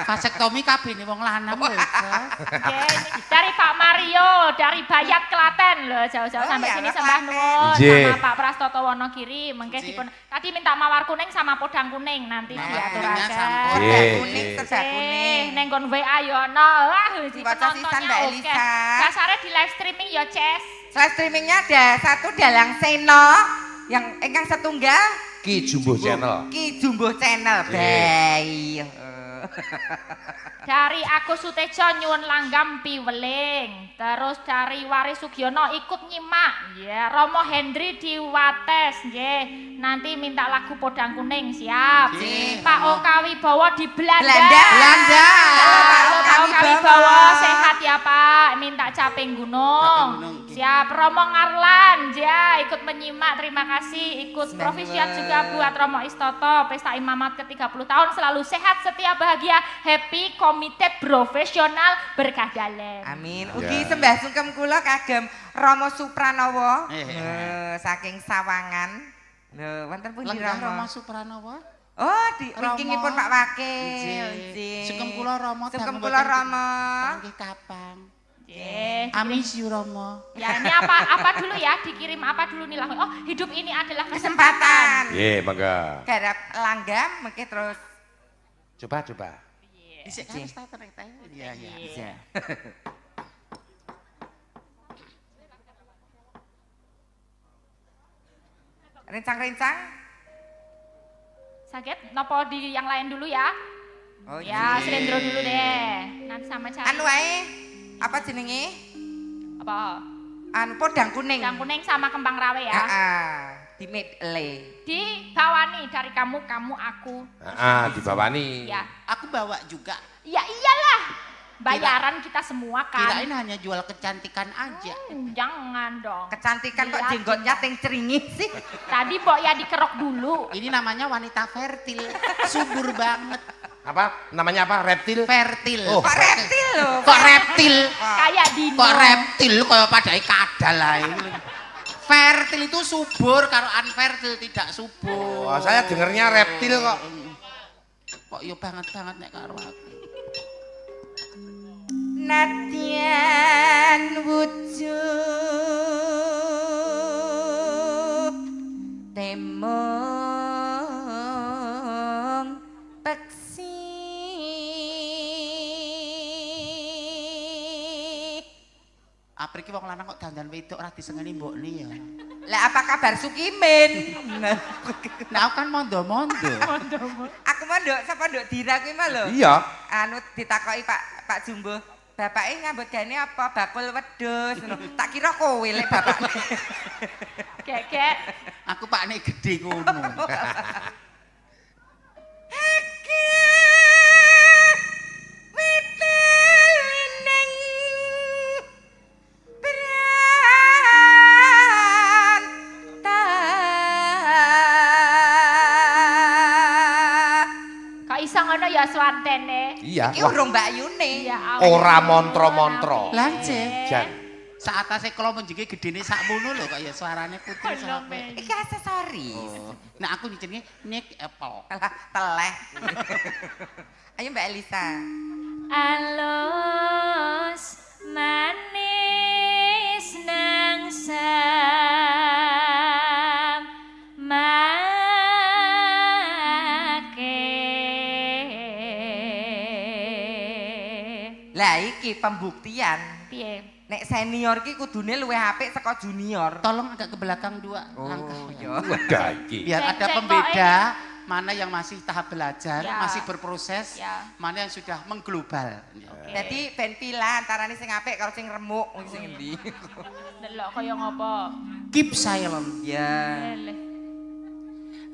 Vasektomi kabeh wong lanang lho. Oke, dari Pak Mario, dari Bayat Klaten loh, jauh-jauh Oh, sampai iya, sini Pak sembah Klaten. nuwun Nggih. sama Pak Prastoto Wonogiri, mengke Nggih. dipun tadi minta mawar kuning sama podang kuning nanti Nah, diaturaken. sampun. Serba Nggih, kuning, nggih. serba kuning. Neng kon WA yo ono. Wah, si Dibaca sisan, penontonnya Mbak oke. Elisa. Kasarnya di live streaming yo, Ces. Live streamingnya ada satu Dalang Seno yang ingkang setunggal Ki Jumbo Channel. Ki Jumbo Channel. Nggih. Baik. Dari Agus Sutejo nyuwun langgam piweling. Terus dari Waris Sugiono ikut nyimak. Ya, Romo Hendri di Wates, nggih. Nanti minta lagu podang kuning, siap. Nggih. Pak Okawi Bowo di Belanda. Belanda. Pak Okawi Okawi Bowo. Bowo sehat ya, Pak. Minta caping gunung. Caping gunung, nggih. Siap. Romo Ngarlan, ya ikut menyimak. Terima kasih. Ikut profisiat juga buat Romo Istoto. Pesta Imamat ke-30 tahun selalu sehat, setia, bahagia, happy, committed, profesional, berkah dalem. Amin. Ya. Ugi sembah sungkem kula kagem Romo Supranowo. Eh. Saking Sawangan. Lho, wonten pundi Lenggah Romo? Rama Supranowo. Oh, di Romo. wingkingipun Pak Wakil. Nggih. Sugeng kula Rama. Sugeng kula Romo. Panggih kapan? Nggih. Amis yu Rama. Ya, ini apa dulu ya? Dikirim apa dulu nih lagu? Oh, hidup ini adalah Kesempatan. kesempatan. Nggih, mangga. Garap langgam mengki terus Coba. Dhisik kan starter ta. Iya, iya. Iya. rencang-rencang. Sakit? Nopo di yang lain dulu ya? Oh Ya, Slendro dulu deh. Nanti sama cari. Anu wae apa jenenge? Apa? Anu podang kuning. Yang kuning sama kembang rawe ya. Heeh. Di medley. Di Bawani dari kamu, aku. Dibawani. Ya. Aku bawa juga. Ya iyalah. Bayaran kita semua kan. Kirain hanya jual kecantikan aja. Jangan dong. Kecantikan kok Liatin jenggotnya dong. ting ceringih sih. Tadi Mbok ya dikerok dulu. Ini namanya wanita fertil, subur banget. Apa? Namanya apa? Reptil? Fertil. Oh. Kok reptil loh. Kok reptil? Kayak Dino. Kok reptil kaya padai kadal ae. Fertil itu subur, karo unfertil tidak subur. Oh, saya dengernya reptil kok. Kok yo banget-banget nek karo aku. Nadyan wujud temong peksi April ki wong lanang kok dandan wedok ora disengeni mbokne ya. lah apa kabar Sukimin Nah aku kan mondo-mondo. aku mau nduk sapa nduk Dira kuwi mah lho Iya. anu ditakoki Pak Jumbo bapaknya ngambut gane apa bakul wedhus tak kira kowe lek bapakne Kek. Aku pakne gede ngono. ngono ya swantene. Iya. Iki urung Mbak Yune. Ya Ora montra-montra. Lance. Jan. Sak atase kala menjenge gedene sakmono lho kok ya suarane putih sampe. Iki aksesoris. Oh. Nah aku jenenge Nick Apple. Alah, teleh. Ayo Mbak Elisa. Alus manis nang samake. Lah iki pembuktian. Piye? Nek senior ki kudune luwih apik saka junior. Tolong agak ke belakang dua Oh, langkah. iya. Wadah iki. Biar ada Cek, pembeda mana yang masih tahap belajar, Ya. masih berproses, Ya. mana yang sudah mengglobal. Jadi ben pilih antarane sing apik karo sing remuk sing endi. Delok kaya ngopo? Keep silent. Ya. Eleh.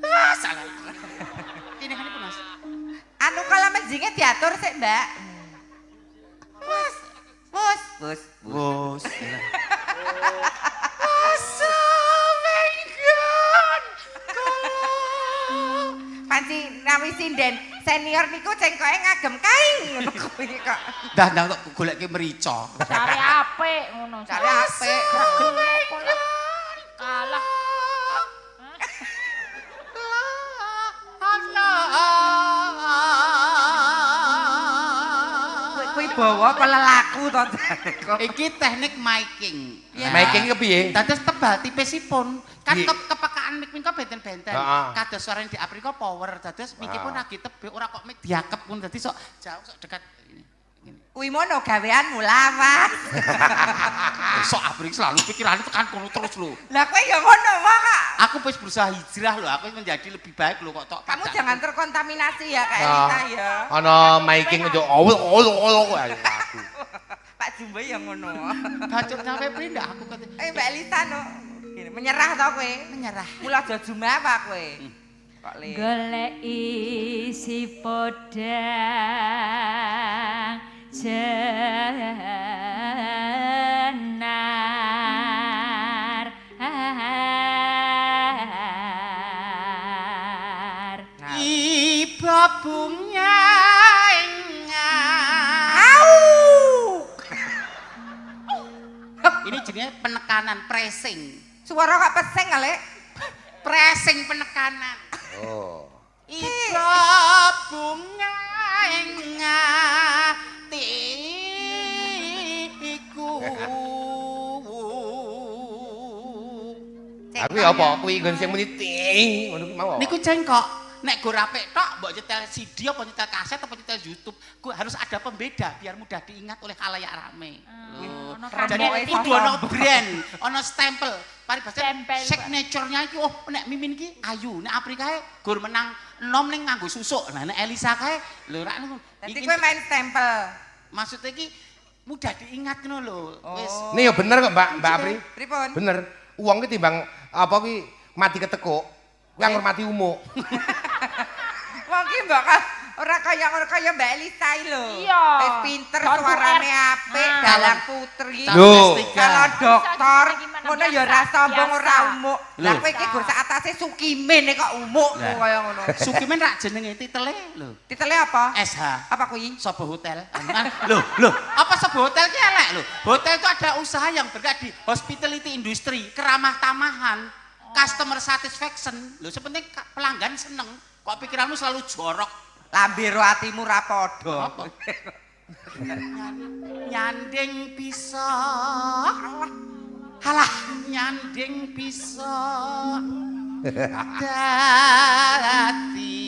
Ah, salah. Ini kan itu Mas. Anu kala menjinge diatur sik, Mbak. Wes. Bos. Bos. Panci nawi sinden senior niku cengkoke ngagem kaing ngono kuwi kok. Dah tok goleke merica. Cari apik ngono. Cari apik. Kalah. Kuwi bawa apa lelaku to. Iki teknik miking. Miking ki piye? Dados tebal tipisipun. Kan Iya. kepekaan mic menika benten-benten. Heeh. Kados suarane di Aprika power. Dados mikipun lagi tebih ora kok mic diakep pun dadi sok jauh sok dekat ini. Kuwi mono gaweanmu lawas. Sok Aprika selalu pikirane tekan kono terus lho. Lah kowe ya ngono wae. Aku wis berusaha hijrah lho, aku menjadi lebih baik lho kok tok. Kamu jangan terkontaminasi ya Kak Ya. Elisa ya. Ana miking yo aku. Pak Jumbo ya ngono. bacot sampe prindak aku kate. Mbak Elisa no. Gini, menyerah to kowe? Menyerah. Mula aja jumawa kowe. Kok le. Golek isi podang jenar. Iba bunga Ini jenisnya penekanan, pressing. Suara kok pesing kali? Pressing penekanan. Oh. Iba bunga ngatiku. Aku ya apa? Kuwi nggon sing muni ting ngono kuwi mau. Niku cengkok. Nek go rapek tok, mbok nyetel CD apa nyetel kaset apa nyetel YouTube, harus ada pembeda biar mudah diingat oleh khalayak rame. Ono Jadi kandel kudu ono brand, ono stempel. Paribase Stempel, signature-nya iki oh nek Mimin ki ayu, nek Aprika gur menang enom ning nganggo susuk. Nah nek Elisa kae lho rak niku. Nanti kowe main stempel. Maksudnya iki mudah diingat ngono lho. Wis. Ini ya bener kok Mbak Apri. Pripun? Bener. Uang ki timbang apa ki mati ketekuk. Kuwi ngurmati umuk. Wong ki mbok ora kaya Mbak Elisa lho. Iya. Wis pinter, Don suarane Tuer. apik, Ah. dalang putri. Loh. Kalau dokter Gimana ngono ya biasa, ora sombong biasa. ora umuk. Lah Loh. kowe iki gur sak atase Sukimin kok umuk Lah. kaya ngono. Sukimen rak jenenge titele lho. Titele apa? SH. Apa kuwi? Sobo hotel. Loh, apa Sobo hotel ki elek lho. Hotel itu ada usaha yang bergerak di hospitality industry, keramah tamahan, customer satisfaction. Lho sepenting pelanggan seneng. Kok pikiranmu selalu jorok. Lambe ro atimu ra padha. Apa? Nyanding bisa. Halah, nyanding bisa. Dadi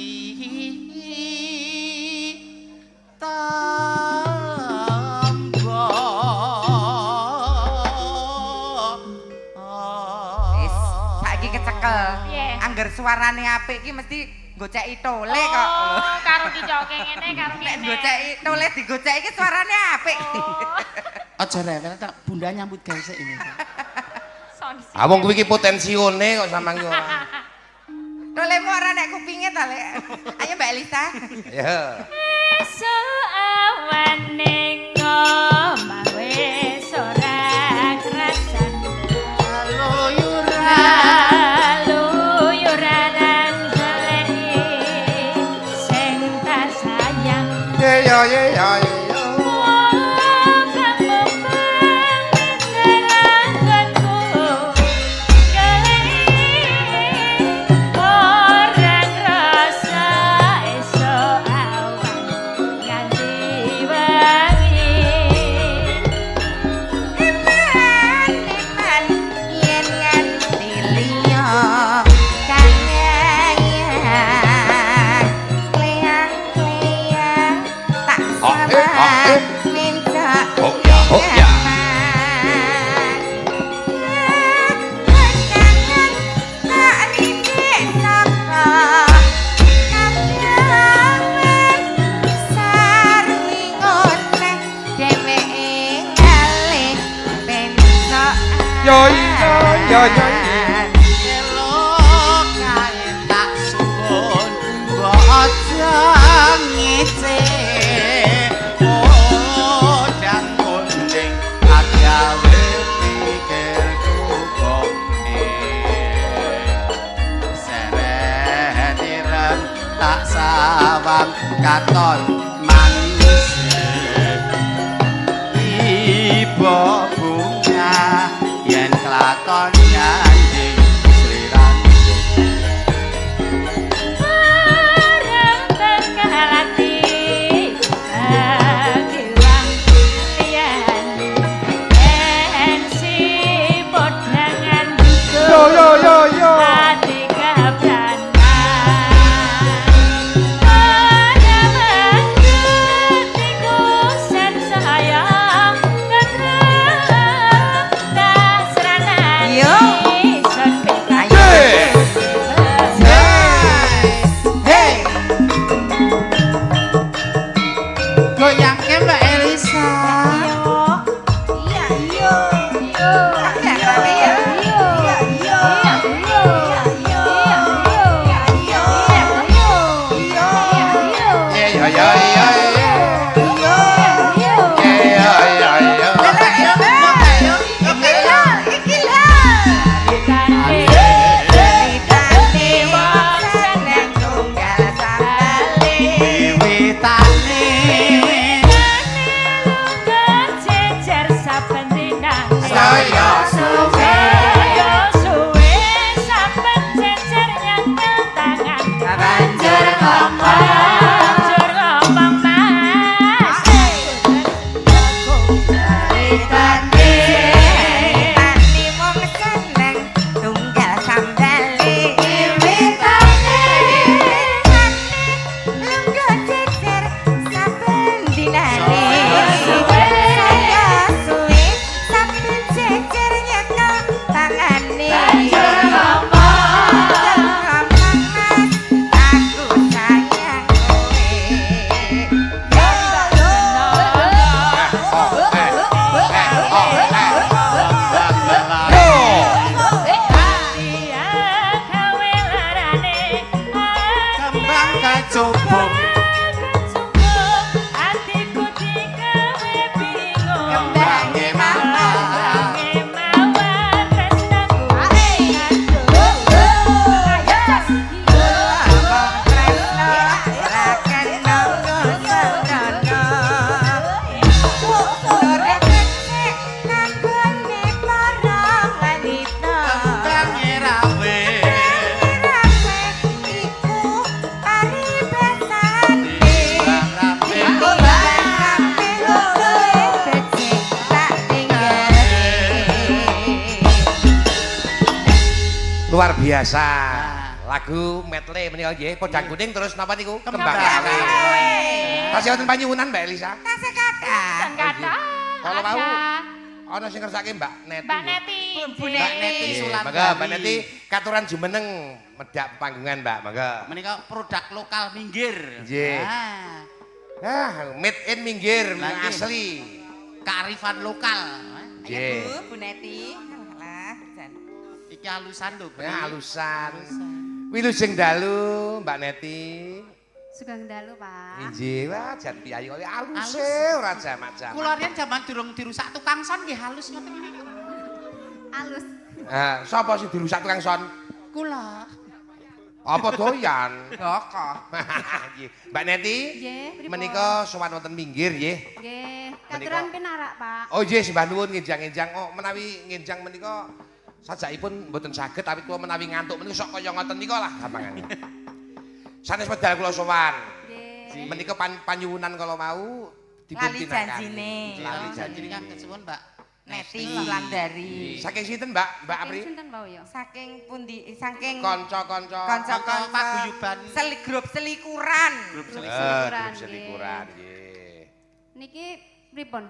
Wis, saiki kecekel. Piye? Angger suarane apik iki mesti goceki tole kok. Oh, karo dicoke ngene karo Nek ngene. goceki tole digoceki iki suarane apik. Oh, aja rewel tak bunda nyambut gawe sik ini. son. Ah wong kuwi ki potensione kok sampean ki ora. Tolemu ora nek kupinge ta, Le. Ayo Mbak Elisa. Ya. Esuk awane ngomah wis ora krasan. Luyuran goleki sing tak sayang. Katon manis ibu bunga yen kelakon nyanding sliran bareng tekalati agiwang yen si podangan yo hati kabran luar biasa. Lagu medley menika nggih, Podang Kuning terus napa niku? Kembang Awe. Tasih wonten panyuwunan Mbak Elisa? Tasih kathah. Kathah. Kalau mau ana sing ngersake Mbak Neti. Mbak Neti. Bu Neti Sulan. Mangga Mbak Neti katuran jumeneng medhak panggungan Mbak. Mangga. Menika produk lokal minggir. Nggih. Made in minggir asli. Kearifan lokal. Nggih. Bu Neti. Alah, jan. Iki alusan lho, Ya alusan. Wilujeng dalu Mbak Neti. Sugeng dalu, Pak. Injih, wah jan piyayi kaya alus ora jamak-jamak. Kula riyen jaman durung dirusak tukang son nggih halus ngoten niku. Alus. Sapa sing dirusak tukang son? Kula. Apa doyan? Kok. Nggih. Mbak Neti? Nggih, pripun? Menika sowan wonten minggir nggih. Nggih, katuran pinarak, Pak. Oh nggih, sembah nuwun ngenjang-enjang. Oh, menawi ngenjang menika sajakipun mboten saged tapi kula menawi ngantuk menika sok kaya ngoten nika lah gampangane. Sanes medal kula sowan. Nggih. Menika panyuwunan kala mau dipun Lali tinakaken. janjine. Lali janjine janjine. kan kesuwun, Mbak. Neti Wulandari. Saking sinten, Mbak? Mbak Apri? Sinten wau ya? Saking pundi? Saking Kanca-kanca. kanca-kanca paguyuban. grup selikuran. Grup selikuran, selikuran nggih. Niki pripun?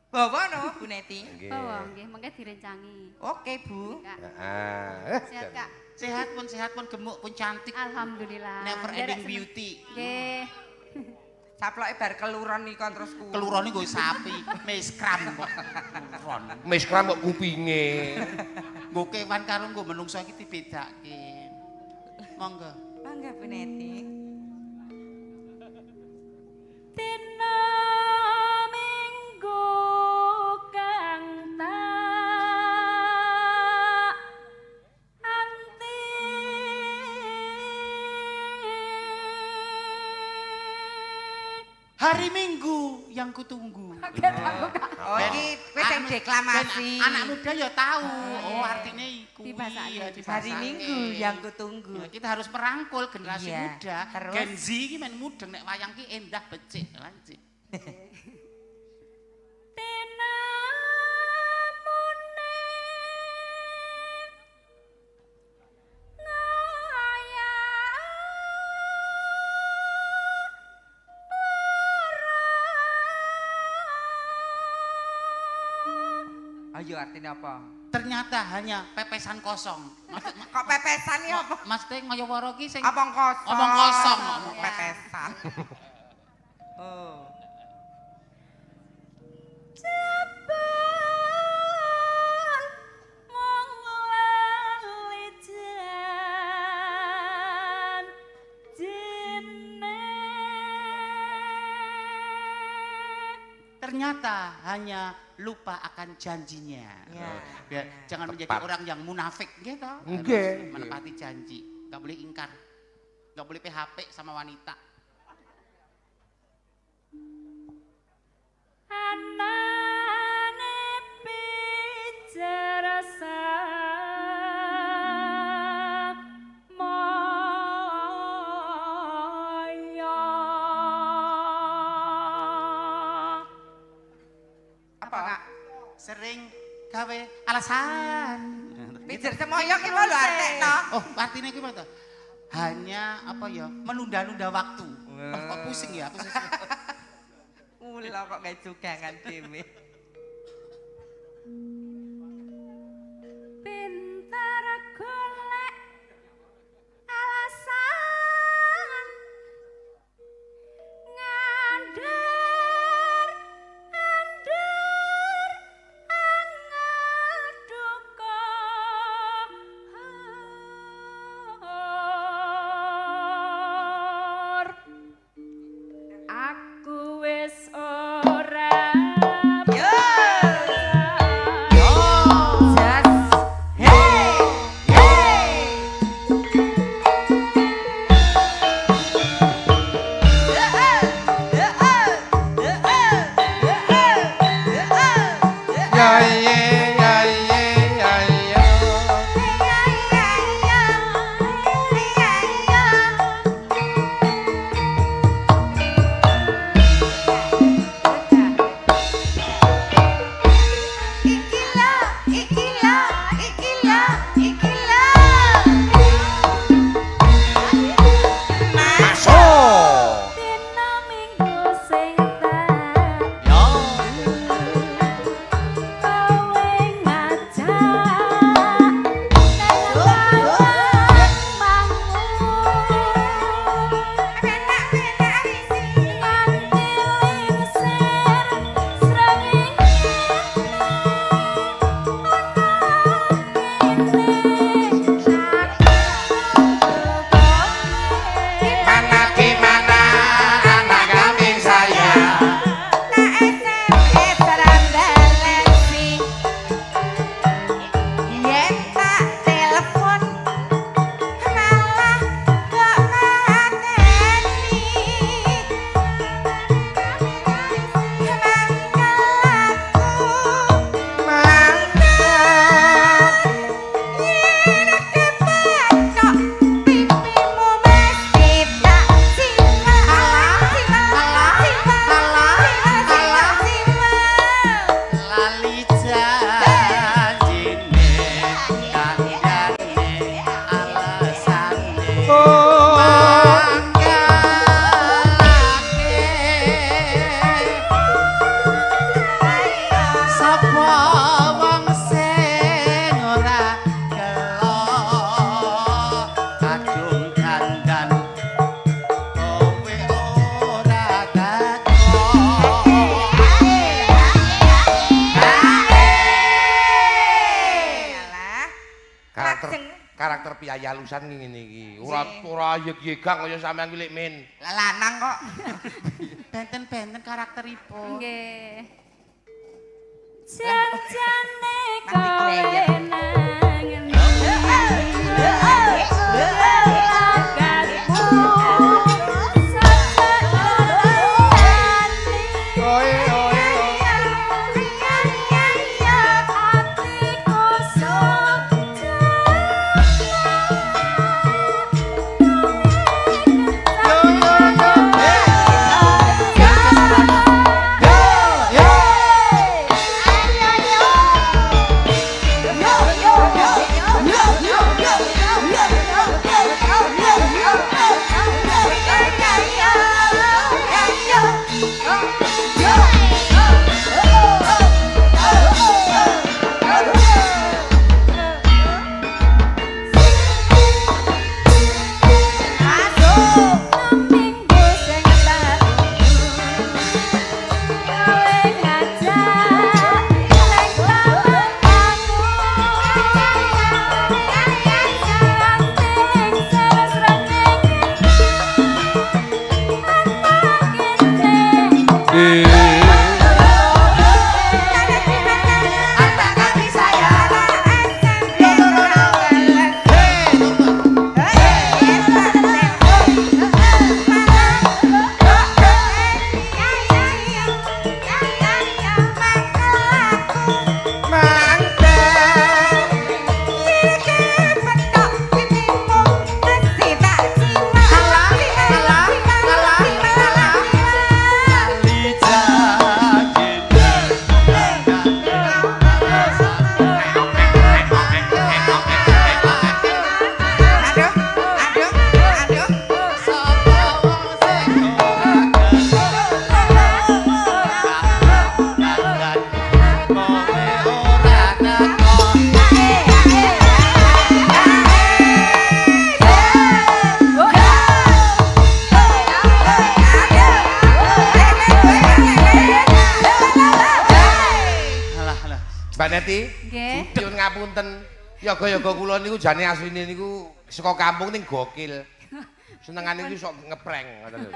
Bawa no, Bu Neti. Nggih. Bawa nggih, mengke direncangi. Oke, Bu. Kak. Heeh. Sehat, Kak. Sehat pun gemuk pun cantik. Alhamdulillah. Never Nderek ending seneng. beauty. Nggih. Saploke bar keluron nika terus ku. Kelurane nggo sapi, meskram kok. Ron. Meskram kok kupinge. Nggo kewan karo nggo menungso iki dibedake. Monggo. Mangga Bu Neti. Dina minggu kang tak anti Hari Minggu yang kutunggu. Oh, iki kowe sing deklamasi. Anak muda ya tahu. Oh, artinya iku. Dibasake. Iya, Hari dibasake. Minggu yang kutunggu. Ya, kita harus merangkul generasi Iya, muda. terus? Gen Z iki men mudeng nek wayang ki endah becik, lancip. Dina mune Ayo artinya apa? Ternyata hanya pepesan kosong. Kok pepesan ya apa? Maksudnya ngayawara ki sing Omong kosong. Omong kosong. Omong pepesan. Oh. Cepat mong lali janjine. ternyata hanya lupa akan janjinya. Ya, Ya, jangan menjadi Tepat. orang yang munafik gitu. Nggih. Harus menepati janji. Nggak boleh ingkar. Nggak boleh PHP sama wanita. Anane bicara samaya. Apa kak? Sering gawe alasan. Pijer semoyo ki mau lho artekno. Oh, artinya gimana tuh? Hanya apa ya? Menunda-nunda waktu. Oh, kok pusing ya aku sih. Ula kok gak jugangan dhewe. Pintar golek alasan ngandar andar angel duka aku wis ora Yo ayalusan ngene iki. Ora yeg-yegang kaya sampean ki lek men. Lanang kok. Benten-benten karakteripun. Nggih. Janjane kowe nangen. Mbak Neti, Nggih. nyuwun ngapunten. Yoga-yoga kula niku jane asline niku saka kampung ning gokil. Senengane iki sok ngepreng ngoten lho.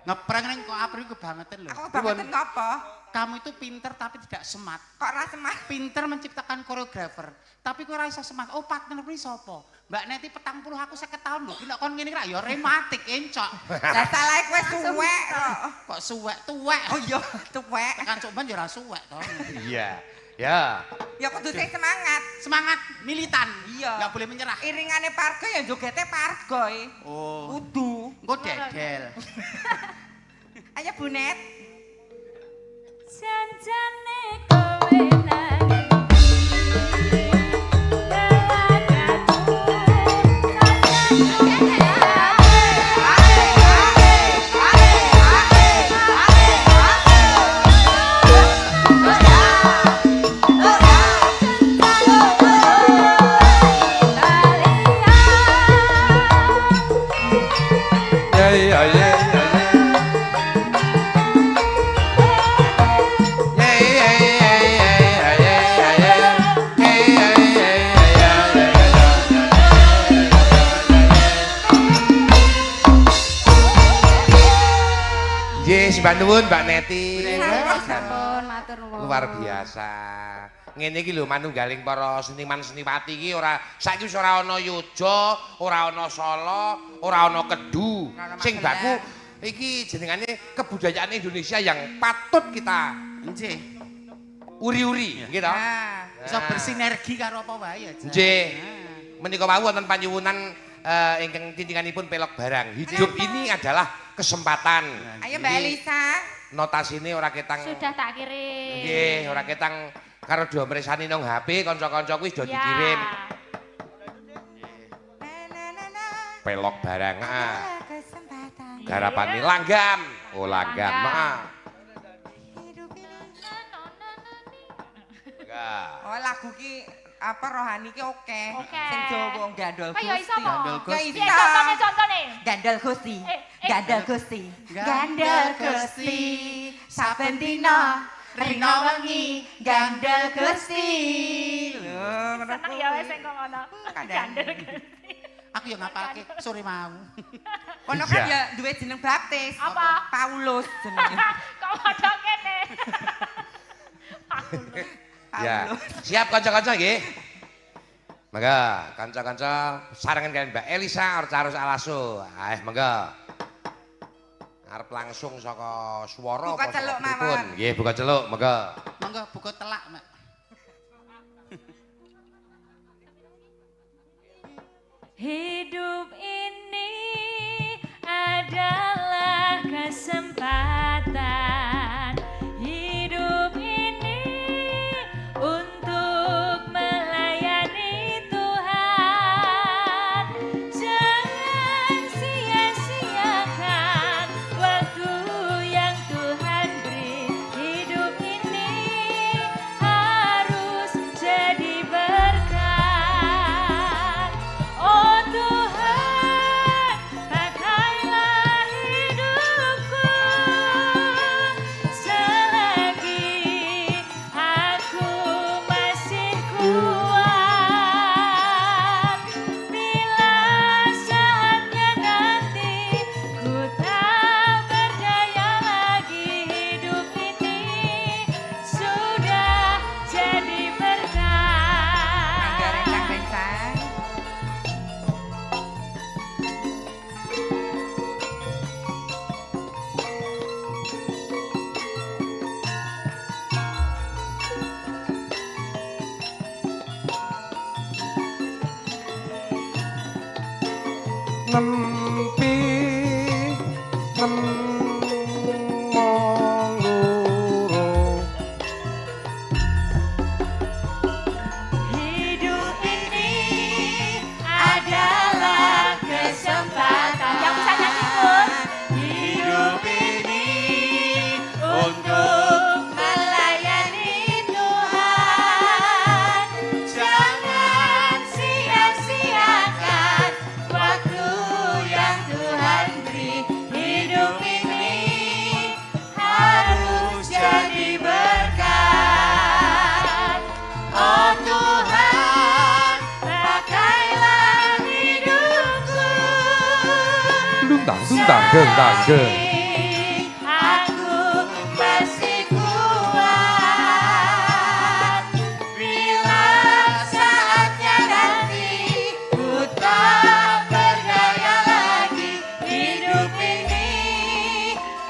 Ngepreng ning kok apri kebangetan lho. Aku banget ngapa? Kamu itu pinter tapi tidak smart. Kok ora semat? Pinter menciptakan koreografer, tapi kowe ora iso smart. Oh, partner kuwi sapa? Mbak Neti 40 aku 50 tahun lho. Ki nek kon ngene ra ya rematik encok. Lah salahe kowe suwek kok. Kok suwek tuwek. Oh iya, tuwek. Tekan coban ya ora suwek to. Iya. Ya. Ya kudu sing semangat. Semangat militan. Iya. Enggak boleh menyerah. Iringane pargo ya jogete pargo. Oh. Kudu. Engko dedel. Ayo Bu Net. Janjane kowe nangen. Mbak nuwun Mbak Neti. Sampun matur nuwun. Luar biasa. Ngene iki lho manunggaling para seniman-seniwati iki ora saiki wis ora ana yoja, ora ana solo, ora ana kedu. Sing baku iki jenengane kebudayaan Indonesia yang patut kita Nggih. uri-uri, nggih to? Bisa bersinergi karo apa wae aja. Nggih. Menika wau wonten panyuwunan ingkang tintinganipun pelok barang. Hidup ini adalah kesempatan. Ayo Mbak Elisa. Notasine ora ketang. Sudah tak kirim. Nggih, ora ketang karo do mresani nang HP kanca-kancaku wis do Ya. dikirim. Pelok barang. Kesempatan. Garapane langgam. Oh, langgam. Heeh. Enggak. Oh lagu ki apa rohani ki oke. Oke. Sing Jawa gandol Kaya iso Gusti. mo? Gandol Ya Gusti. iso. Piye contone? Gandol Gusti. Gandol Gusti. Gandol Gusti. Saben dina rina wengi gandol Gusti. Lho, ngono Seneng ya wis sing kok ngono. Kadang. Gandel Gusti. Aku ya ngapalke sore mau. Ono kan ya duwe jeneng baptis. Apa? Paulus jenenge. Kok ada kene? Ya, siap kanca-kanca nggih. Mangga, kanca-kanca sarengan kalian Mbak Elisa Arcarus Alaso. Mangga. Arep langsung saka swara Buka celuk mawon. Nggih, buka celuk, mangga. Monggo buka telak, Mak. Hidup ini adalah kesempatan. Hidup ini untuk melayani Tuhan. Jangan sia-siakan waktu yang Tuhan beri. Hidup ini harus jadi berkat. Oh Tuhan, pakailah hidupku selagi aku masih kuat. Bila saatnya nanti ku tak berdaya lagi, hidup ini sudah jadi berkat. Rencang-rencang. Nempi nemong loro. Hidup ini adalah kesempatan. Yang bisa nyanyi pun. Hidup ini untuk melayani Tuhan. Jangan sia-siakan waktu yang Tuhan beri. Hidup ini harus jadi berkat. Oh Tuhan, pakailah hidupku Dungdang dungdang deng dang deng. selagi aku masih kuat. Bila saatnya nanti ku tak berdaya lagi, hidup ini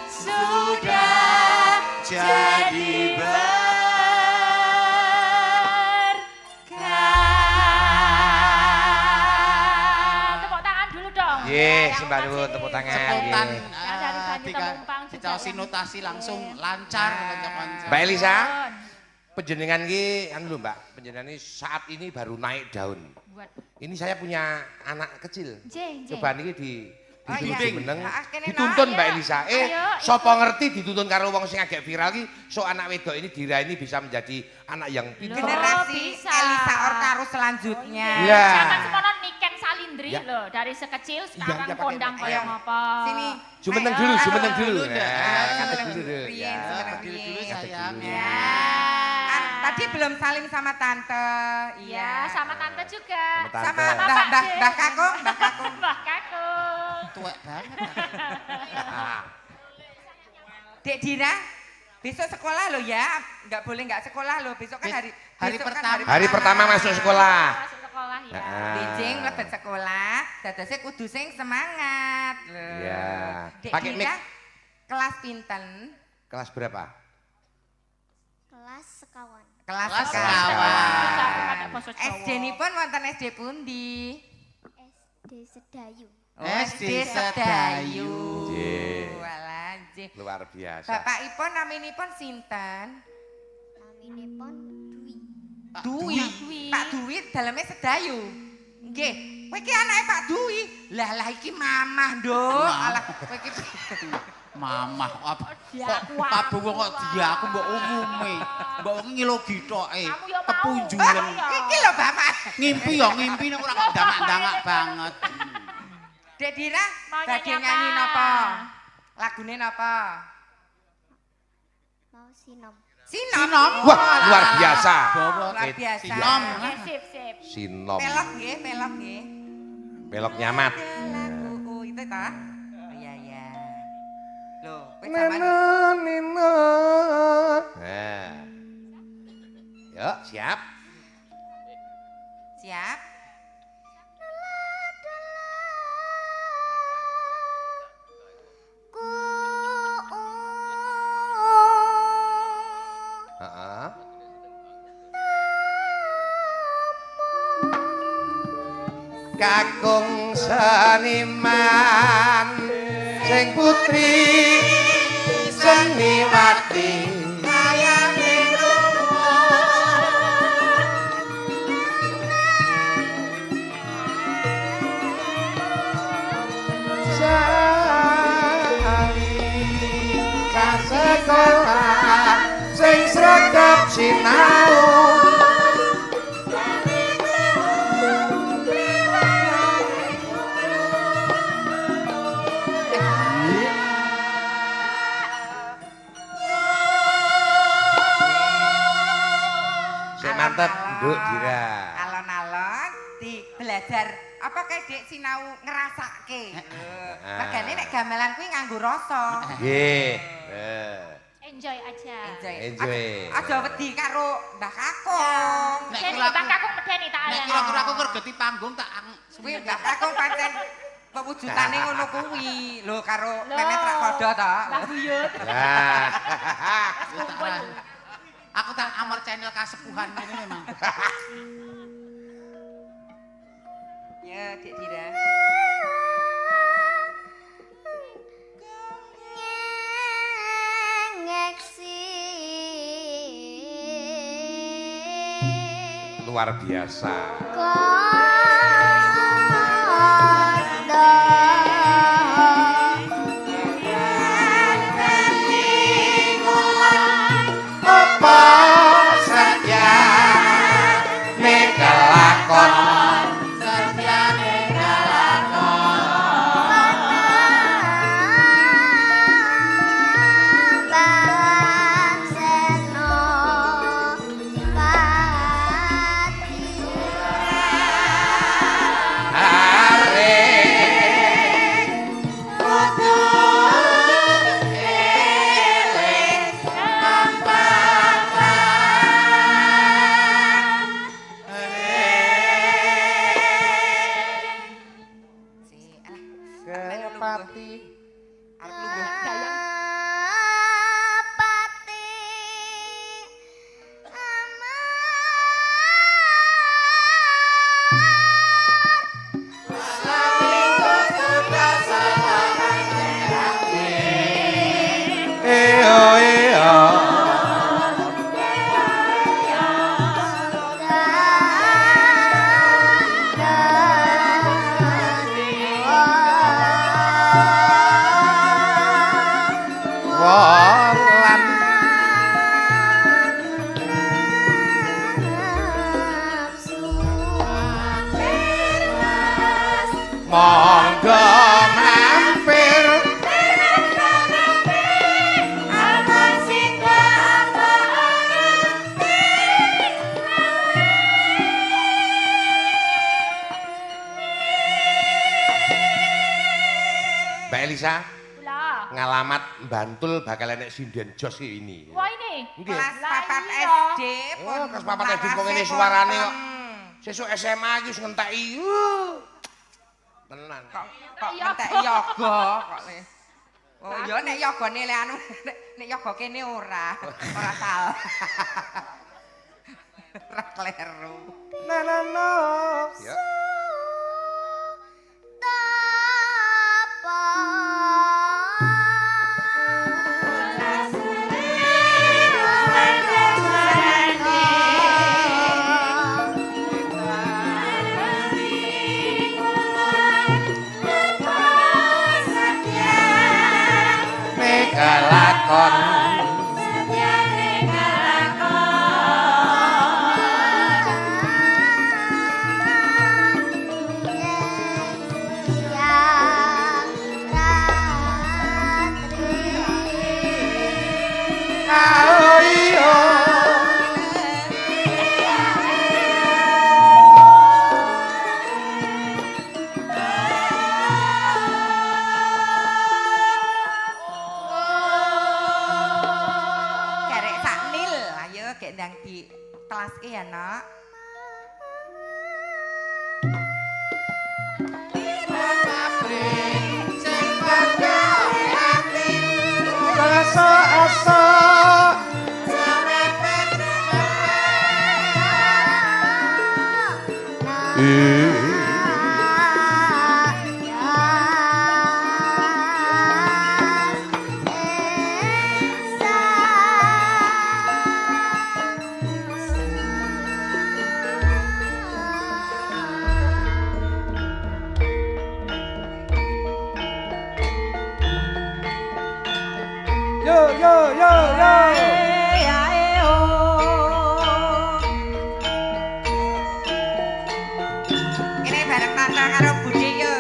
sudah jadi berkat. Tepuk tangan dulu dong. Nggih, Yang sembah nuwun masih tepuk tangan. Spontan Nggih. Ya, dari Banyu Temumpang juga dicaosi yang- notasi langsung lancar kanca-kanca. Mbak Elisa, penjenengan ki anu lho Mbak, penjenengan ini saat ini baru naik daun. Buat Ini saya punya anak kecil. Jeng, jeng. Coba niki iya. meneng. Ah, kene Dituntun nak, Mbak ya. Elisa. Ayo, Sapa ngerti dituntun karo wong sing agak viral ki, so anak wedok ini diraini bisa menjadi anak yang pintar. Generasi bisa. Elisa Ortaru selanjutnya. Iya. Jangan semono Niken Salindri Ya. loh, dari sekecil sekarang iya, pakai kondang mic. koyo Ayo. apa. Sini. Jumeneng Ayo. dulu, jumeneng dulu. dulu, Nah, dah. kata dulu dulu. Riyen, Ya. sebenarnya. Berdiri dulu Iya. sayang. Ya. Tadi belum salim sama tante. Iya, sama tante juga. Sama Sama Tante. Mbah Kakung, Mbah Kakung. Mbah Kakung. Tuwek banget. Dek Dira, besok sekolah lo ya. Nggak boleh nggak sekolah lo. Besok kan hari Hari besok kan pertama. Hari pertama masuk sekolah. Masuk sekolah ya. Nah. Bijing lebet sekolah, dadasnya kudu sing semangat. Lho. Iya. Dek Pakai mic. Dira, kelas pinten? Kelas berapa? Kelas sekawan. Kelas Kelas sekawan. Bisa aku pakai basa Jawa. SD nipun wonten SD pundi? SD Sedayu. SD Sedayu. Sedayu. Nggih. Walah, nggih. Luar biasa. Bapakipun naminipun sinten? Naminipun Dwi. Dwi. Dwi. Pak Dwi dalamnya Sedayu. Nggih. Kowe iki anake Pak Dwi. Lah iki mamah, Nduk. Alah kowe iki Mamah apa? Diaku, Kok kabeh wong kok diaku mbok umume. Mbok ngilogi toke. Kamu ya mau. Kepunjulen. iki lho Bapak. Ngimpi ya ngimpi nek ora kok dangak-dangak banget. Dek Dira, Mau badhe nyanyi nyanyi apa? napa? Lagune napa? Mau sinom. Sinom. Sinom. Wah, luar biasa. Bawa Luar biasa. Sinom. Ya, sip, sip. Sinom. Pelok nggih, pelok nggih. Belok nyamat. Oh, itu ta? Oh iya iya. Loh, kowe Nino zaman Nino. Nah. Yuk, siap. siap? Heeh. Kakung seniman sing putri seniwati kayane sekolah sing sregep sinau sik mantep nduk Dira. Alon-alon di belajar apa kayak dek sinau ngerasake. Regane nek gamelan kuwi nganggo rasa. Nggih. Enjoy aja. Enjoy. Aja wedi karo Mbah Kakung. Nek Jadi kira Mbak Kakung medeni tak nek alih. kira-kira aku ngergeti panggung tak Kuwi Mbah Kakung pancen pewujudane ngono kuwi. Lho karo Lho. Memet rak padha ta. Mbak Buyut. Lah. Kumpul. Aku tak amor channel kasepuhan ini memang. Ya, Dik Dira. Luar biasa. Apa saja nekelakon Pati Arep lungguh. Wolan monggo mampir Mbak Elisa, Lah. ngalamat Bantul bakal enek sinden jos ini. Wah ini. Nggih. Kelas Lah 4 iya. SD pun. Oh, kelas 4 SD kok ngene larase suarane pun kok. Sesuk SMA iki wis ngenteki. Tenan. Kok Yoga. ngentek yoga kok le. Oh iya nek yogane le anu nek yoga kene ora salah. Ora kleru. Nanano. Ya. Nekalakon oh iya Ini bareng tante karo Budi yo.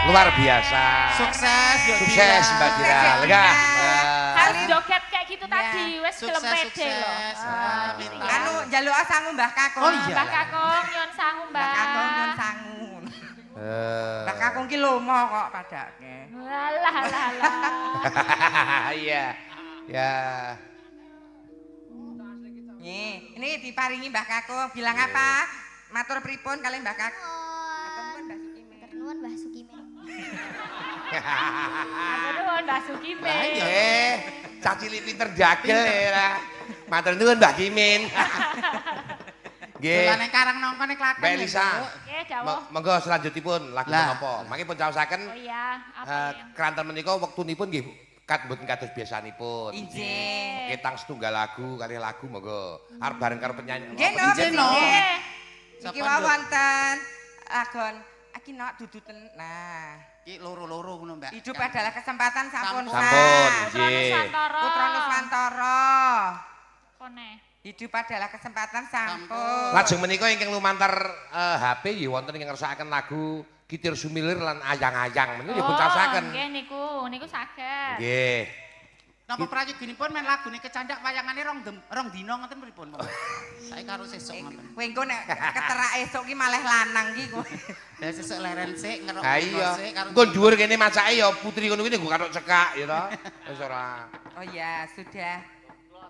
Luar biasa. Sukses, Mbak Sukses Dira. Mbak Dira. Lega. Harus joget kayak gitu tadi, wes gelem Sukses, pede loh. sukses. Ah, minta. Anu njaluk sangu Mbah Kakung. Oh iya. Mbak Kakung nyon sangu Mbah Kakung Mbak. nyun sangu. Mbah Kakung ki lomo kok padake. Alah alah alah. Iya. Ya. Nih, ini diparingi Mbah Kakung. Bilang apa? Matur pripun kali Mbah Kakung? Nuwun Mbah Sukimin. Aku nuwun Mbak Sukime. Cacili pinter dagel ya. Matur nuwun Mbak Kimin. Nggih. Dolane karang nongkone klaten. Mbak Elisa. Oke, jawab. Monggo selanjutipun lagu Lah. menapa? Mangke pun caosaken Oh iya, apa ya? keranten menika wektunipun nggih mboten kados biasanipun. Injih. Ketang setunggal lagu kali lagu monggo. Arep bareng karo penyanyi. Nggih no, Injih, no. nggih. Sapa, Iki Nduk? wae wonten lagon iki nok duduten. Nah, Ki loro-loro ngono, Mbak. hidup adalah kesempatan sampun Sampun. Sampun, sah. Putra nggih. Nusantara. Putra Nuswantara. Kone. Hidup adalah kesempatan sampun. Sampun. Lajeng menika ingkang lumantar HP nggih wonten ingkang ngersakaken lagu Kitir Sumilir lan Ayang-ayang menika dipun caosaken. Nggih niku saged. Nggih. Napa prayoginipun men lagune kecandak wayangane rong dina ngoten pripun? Sae karo sesuk ngoten. Kowe engko nek keterak esuk ki malah lanang ki kowe. Lah sesuk leren sik ngerok Ha iya. Engko dhuwur kene macake ya putri ngono kuwi nggo kathok cekak ya to. Wis ora. Oh ya, sudah.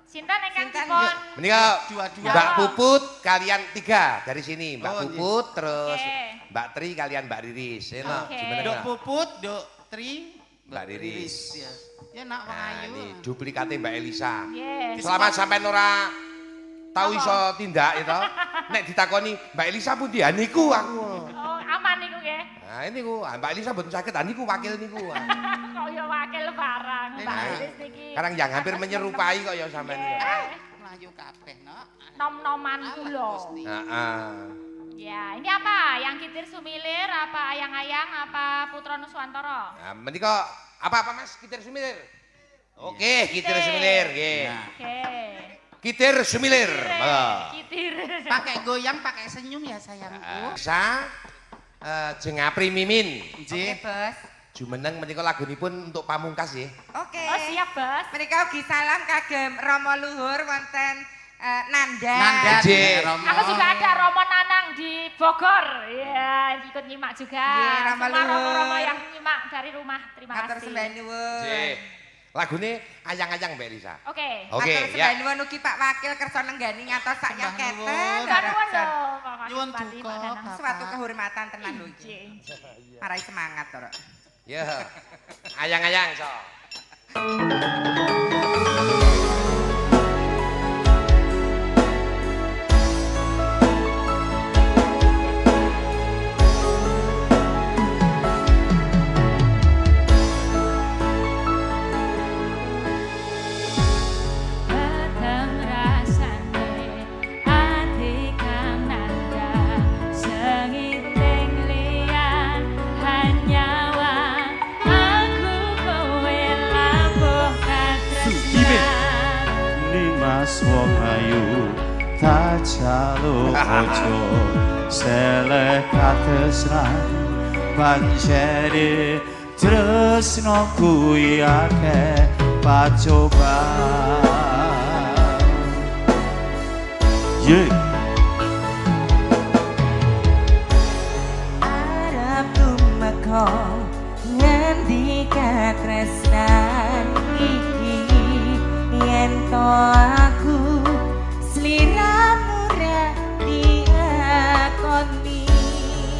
Sinten ingkang Sinten, dipun? Menika Dua-dua. Mbak Puput kalian 3 dari sini. Mbak Oh, Puput terus Oke. Mbak Tri kalian Mbak Riris. Enak. Oke. Gimana? Dok Puput, Dok Tri, Mbak Riris. Ya. Ya nak wong Nah, ayu. ini duplikate Mbak Elisa. Nggih. Selamat sampai ora tahu iso tindak itu. Nek ditakoni Mbak Elisa pundi? Ha niku aku. Oh, aman niku nggih. Nah ini ku Mbak Elisa mboten saged, ha niku wakil niku. Kok ya wakil barang Mbak Nah, Iris niki. Sekarang yang hampir menyerupai kok ya sampean. Nggih. Melayu kabeh, Nok. Nom-noman kula. Heeh. Ya, ini apa? Yang Kitir Sumilir, apa Ayang-Ayang, apa Putra Nuswantara? Nah, menika apa Mas? Kitir Sumilir. Oke, Kitir Sumilir, nggih. Oke. Kitir Sumilir. Kitir. Pakai goyang, pakai senyum ya sayangku. Sa Jengapri Mimin. Oke, Bos. Jumeneng menika lagunipun untuk pamungkas nggih. Oke. Oh, siap, Bos. Menika ugi salam kagem Rama Luhur wonten Nanda. Nanda. Nggih. Aku juga ada Romo Nanang di Bogor. Ya, ikut nyimak juga. Nggih, Rama Semua Luhur. Romo-romo yang nyimak dari rumah. Terima Matur kasih. sembah nuwun. Nggih. Lagune ayang-ayang Mbak Elisa. Oke. Oke, Matur ya. sembah nuwun ugi Pak Wakil kersa nenggani ngantos sak Sembah nyoketen. nuwun. Nuwun lho, Pak Nyuwun Bupati, duka, Pak Danang. Bapak. Suatu kehormatan tenan lho iki. Nggih. Marai semangat to, Rok. Ya. Ayang-ayang so. Batang rasane ati kang nanda sengiting liyan hanyawan aku kowe labuh katresnan Nimas wong ayu tak jalo ojo seleh katresnan pancene tresno kuwi akeh pacobaan Arep tumeka ngendi katresnan iki yen to aku sliramu ra diakoni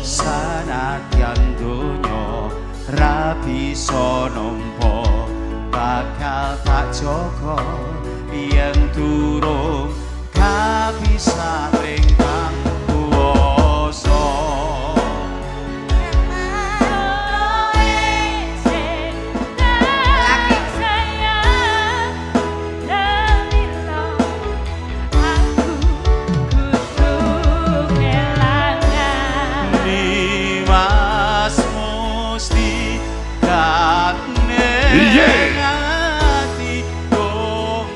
sanadyan donya ra bisa nampa bakal tak jaga yen durung kabisa ingkang kuwasa Nimas musti kang ati dong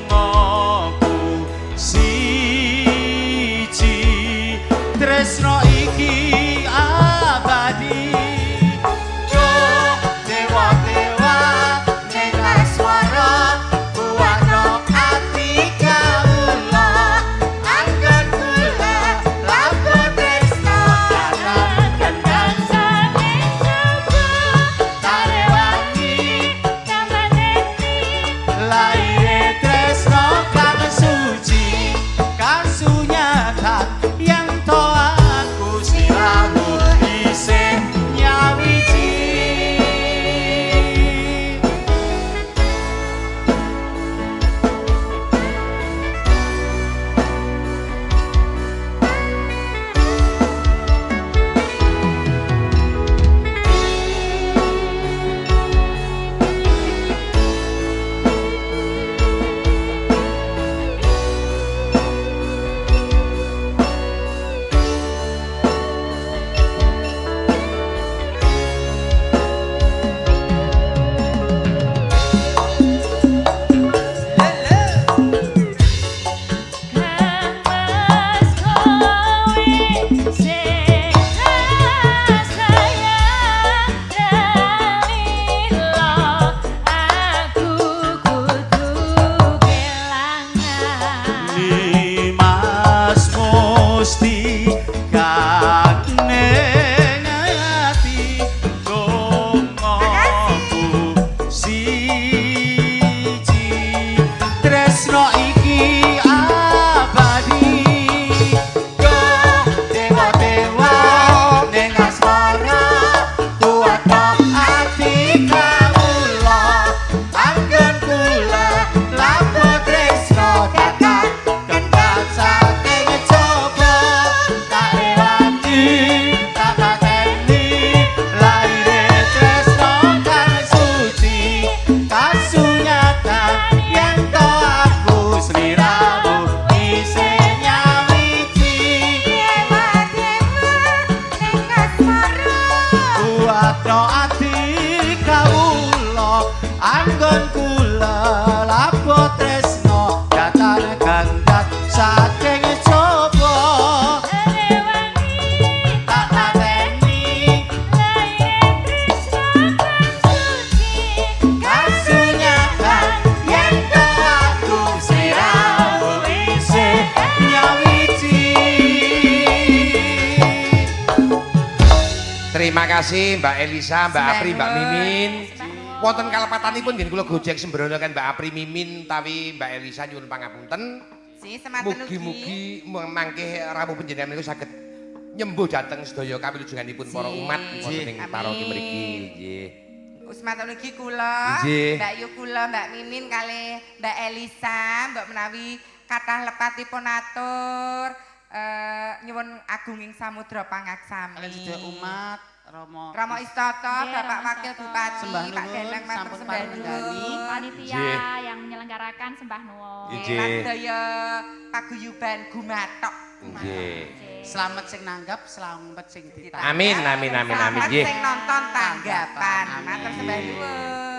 terima kasih Mbak Elisa, Mbak Apri, Mbak Mimin. Wonten kalepatanipun nggih kula gojek sembrono kan Mbak Apri Mimin tawi Mbak Elisa nyuwun pangapunten. Mugi-mugi mangke ramu panjenengan niku saged nyembuh dhateng sedaya kawilujenganipun para umat wonten ing paroki mriki. Nggih. Usmatul ugi kula, Mbak Yu kula, Mbak Mimin kalih Mbak Elisa, mbok menawi kathah lepatipun atur nyuwun agunging samudra pangaksami. Kalih sedaya umat Romo Istoto, Bapak Wakil Bupati, Pak Denang matur sembah nuwun. Panitia yang menyelenggarakan sembah nuwun. Lan sedaya paguyuban gumathok. Nggih. Selamat sing nanggap, selamat sing ditanggap. Amin, amin, amin, amin. Selamat sing nonton tanggapan. Matur sembah nuwun.